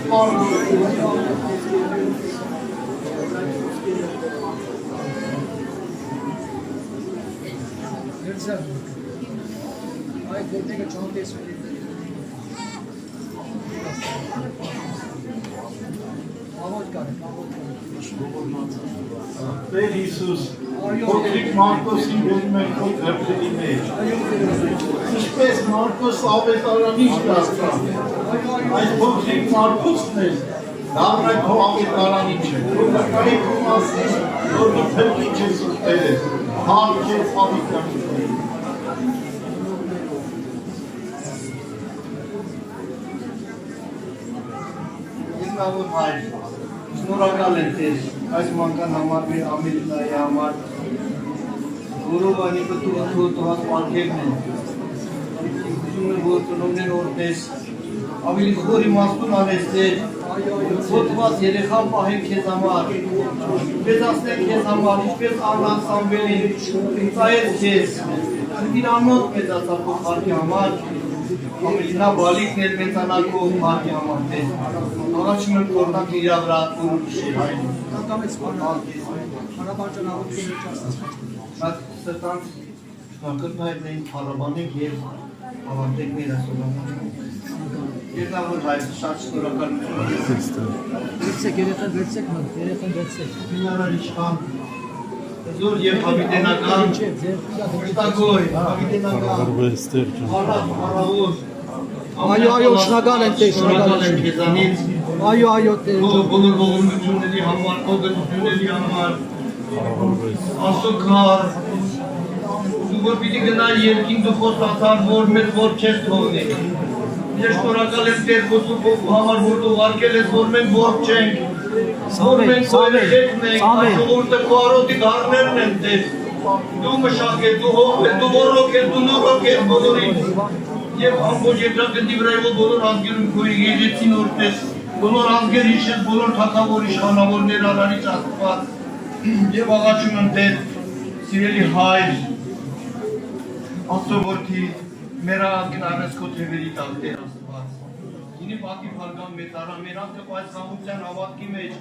Այդ դեպքը չանտես Տեր Հիսուս, փոքրիկ Մարկոսին բերում ենք քո ձեռքերի մեջ, ինչպես Մարկոս ավետարանիչ դարձավ, այդ փոքրիկ Մարկոսն էլ դառնա քո ավետարանիչը, որ նկայի քո մասին, որ դու փրկիչ ես ուտել, հարկ ես հավիտյանքին։ Որ հայր, շնորհակալ եմ Տեր, այս մանկան համար մեր Ամերիկայի համար, որով անի պտուղ թողած պարգևն են, ուզում եմ, որ ծնողներ օրհնես, ավելի խոր իմաստուն անես Տեր, ոտված երեխան պահել քեզ համար, մեծացնել քեզ համար, ինչպես Աննան Սամվելին, ծայեց քեզ, իր անոտ մեծացավ քո փառքի համար, Ամենա բալիկն էլ մեծանակով փառքի համար Տեր, աղաչում եմ կորնակ իրա վրա ուրուշի հայն։ Կանգամեց հարաբանջանաղություն չասած։ Շատ սրտանց շնորհակալ ենք հարաբանենք և ավարտենք մեր ասոլանը։ Երկնավոր հայր, շատ շնորհակալություն։ Վերցեք, երեխան վերցեք։ Հնարար իշխան, զոր և հավիտենական, մշտագոյ, հավիտենական, հարավոր, Այո, շնորհակալ ենք Տեր, շնորհակալ ենք քեզանից, այո, Տեր, բոլոր ողորմությունների համար, օգնությունների համար, Աստծո քար, դու որ պիտի գնալ երկին դու խոստացար, որ մեզ որ չես թողնի։ Ես շնորհակալ եմ Տեր քո սուրբ համար, որ դու ուղարկել ես, որ մենք ողջ չենք, որ մենք քո երեխեքն ենք, այս ժողովուրդը քո արոտի դառներն են Տեր։ Դու մշակես, դու հոգես, դու ոռոգես, դու նորոգես բոլորին։ Եվ ամբողջ երկրագնդի վրայով բոլոր ազգերում քո եկեղեցին օրհնես, բոլոր ազգեր հիշես, բոլոր թագավոր իշխանավորներ արարիչ Աստված, եւ աղաչում եմ Տեր, սիրելի հայր, Աստծո որդի, մեր ազգին արես քո թևերի տակ Տեր Աստված։ Ինի պատիվ հարգան մեծարա, մեր ազգը պայծառության հավատքի մեջ,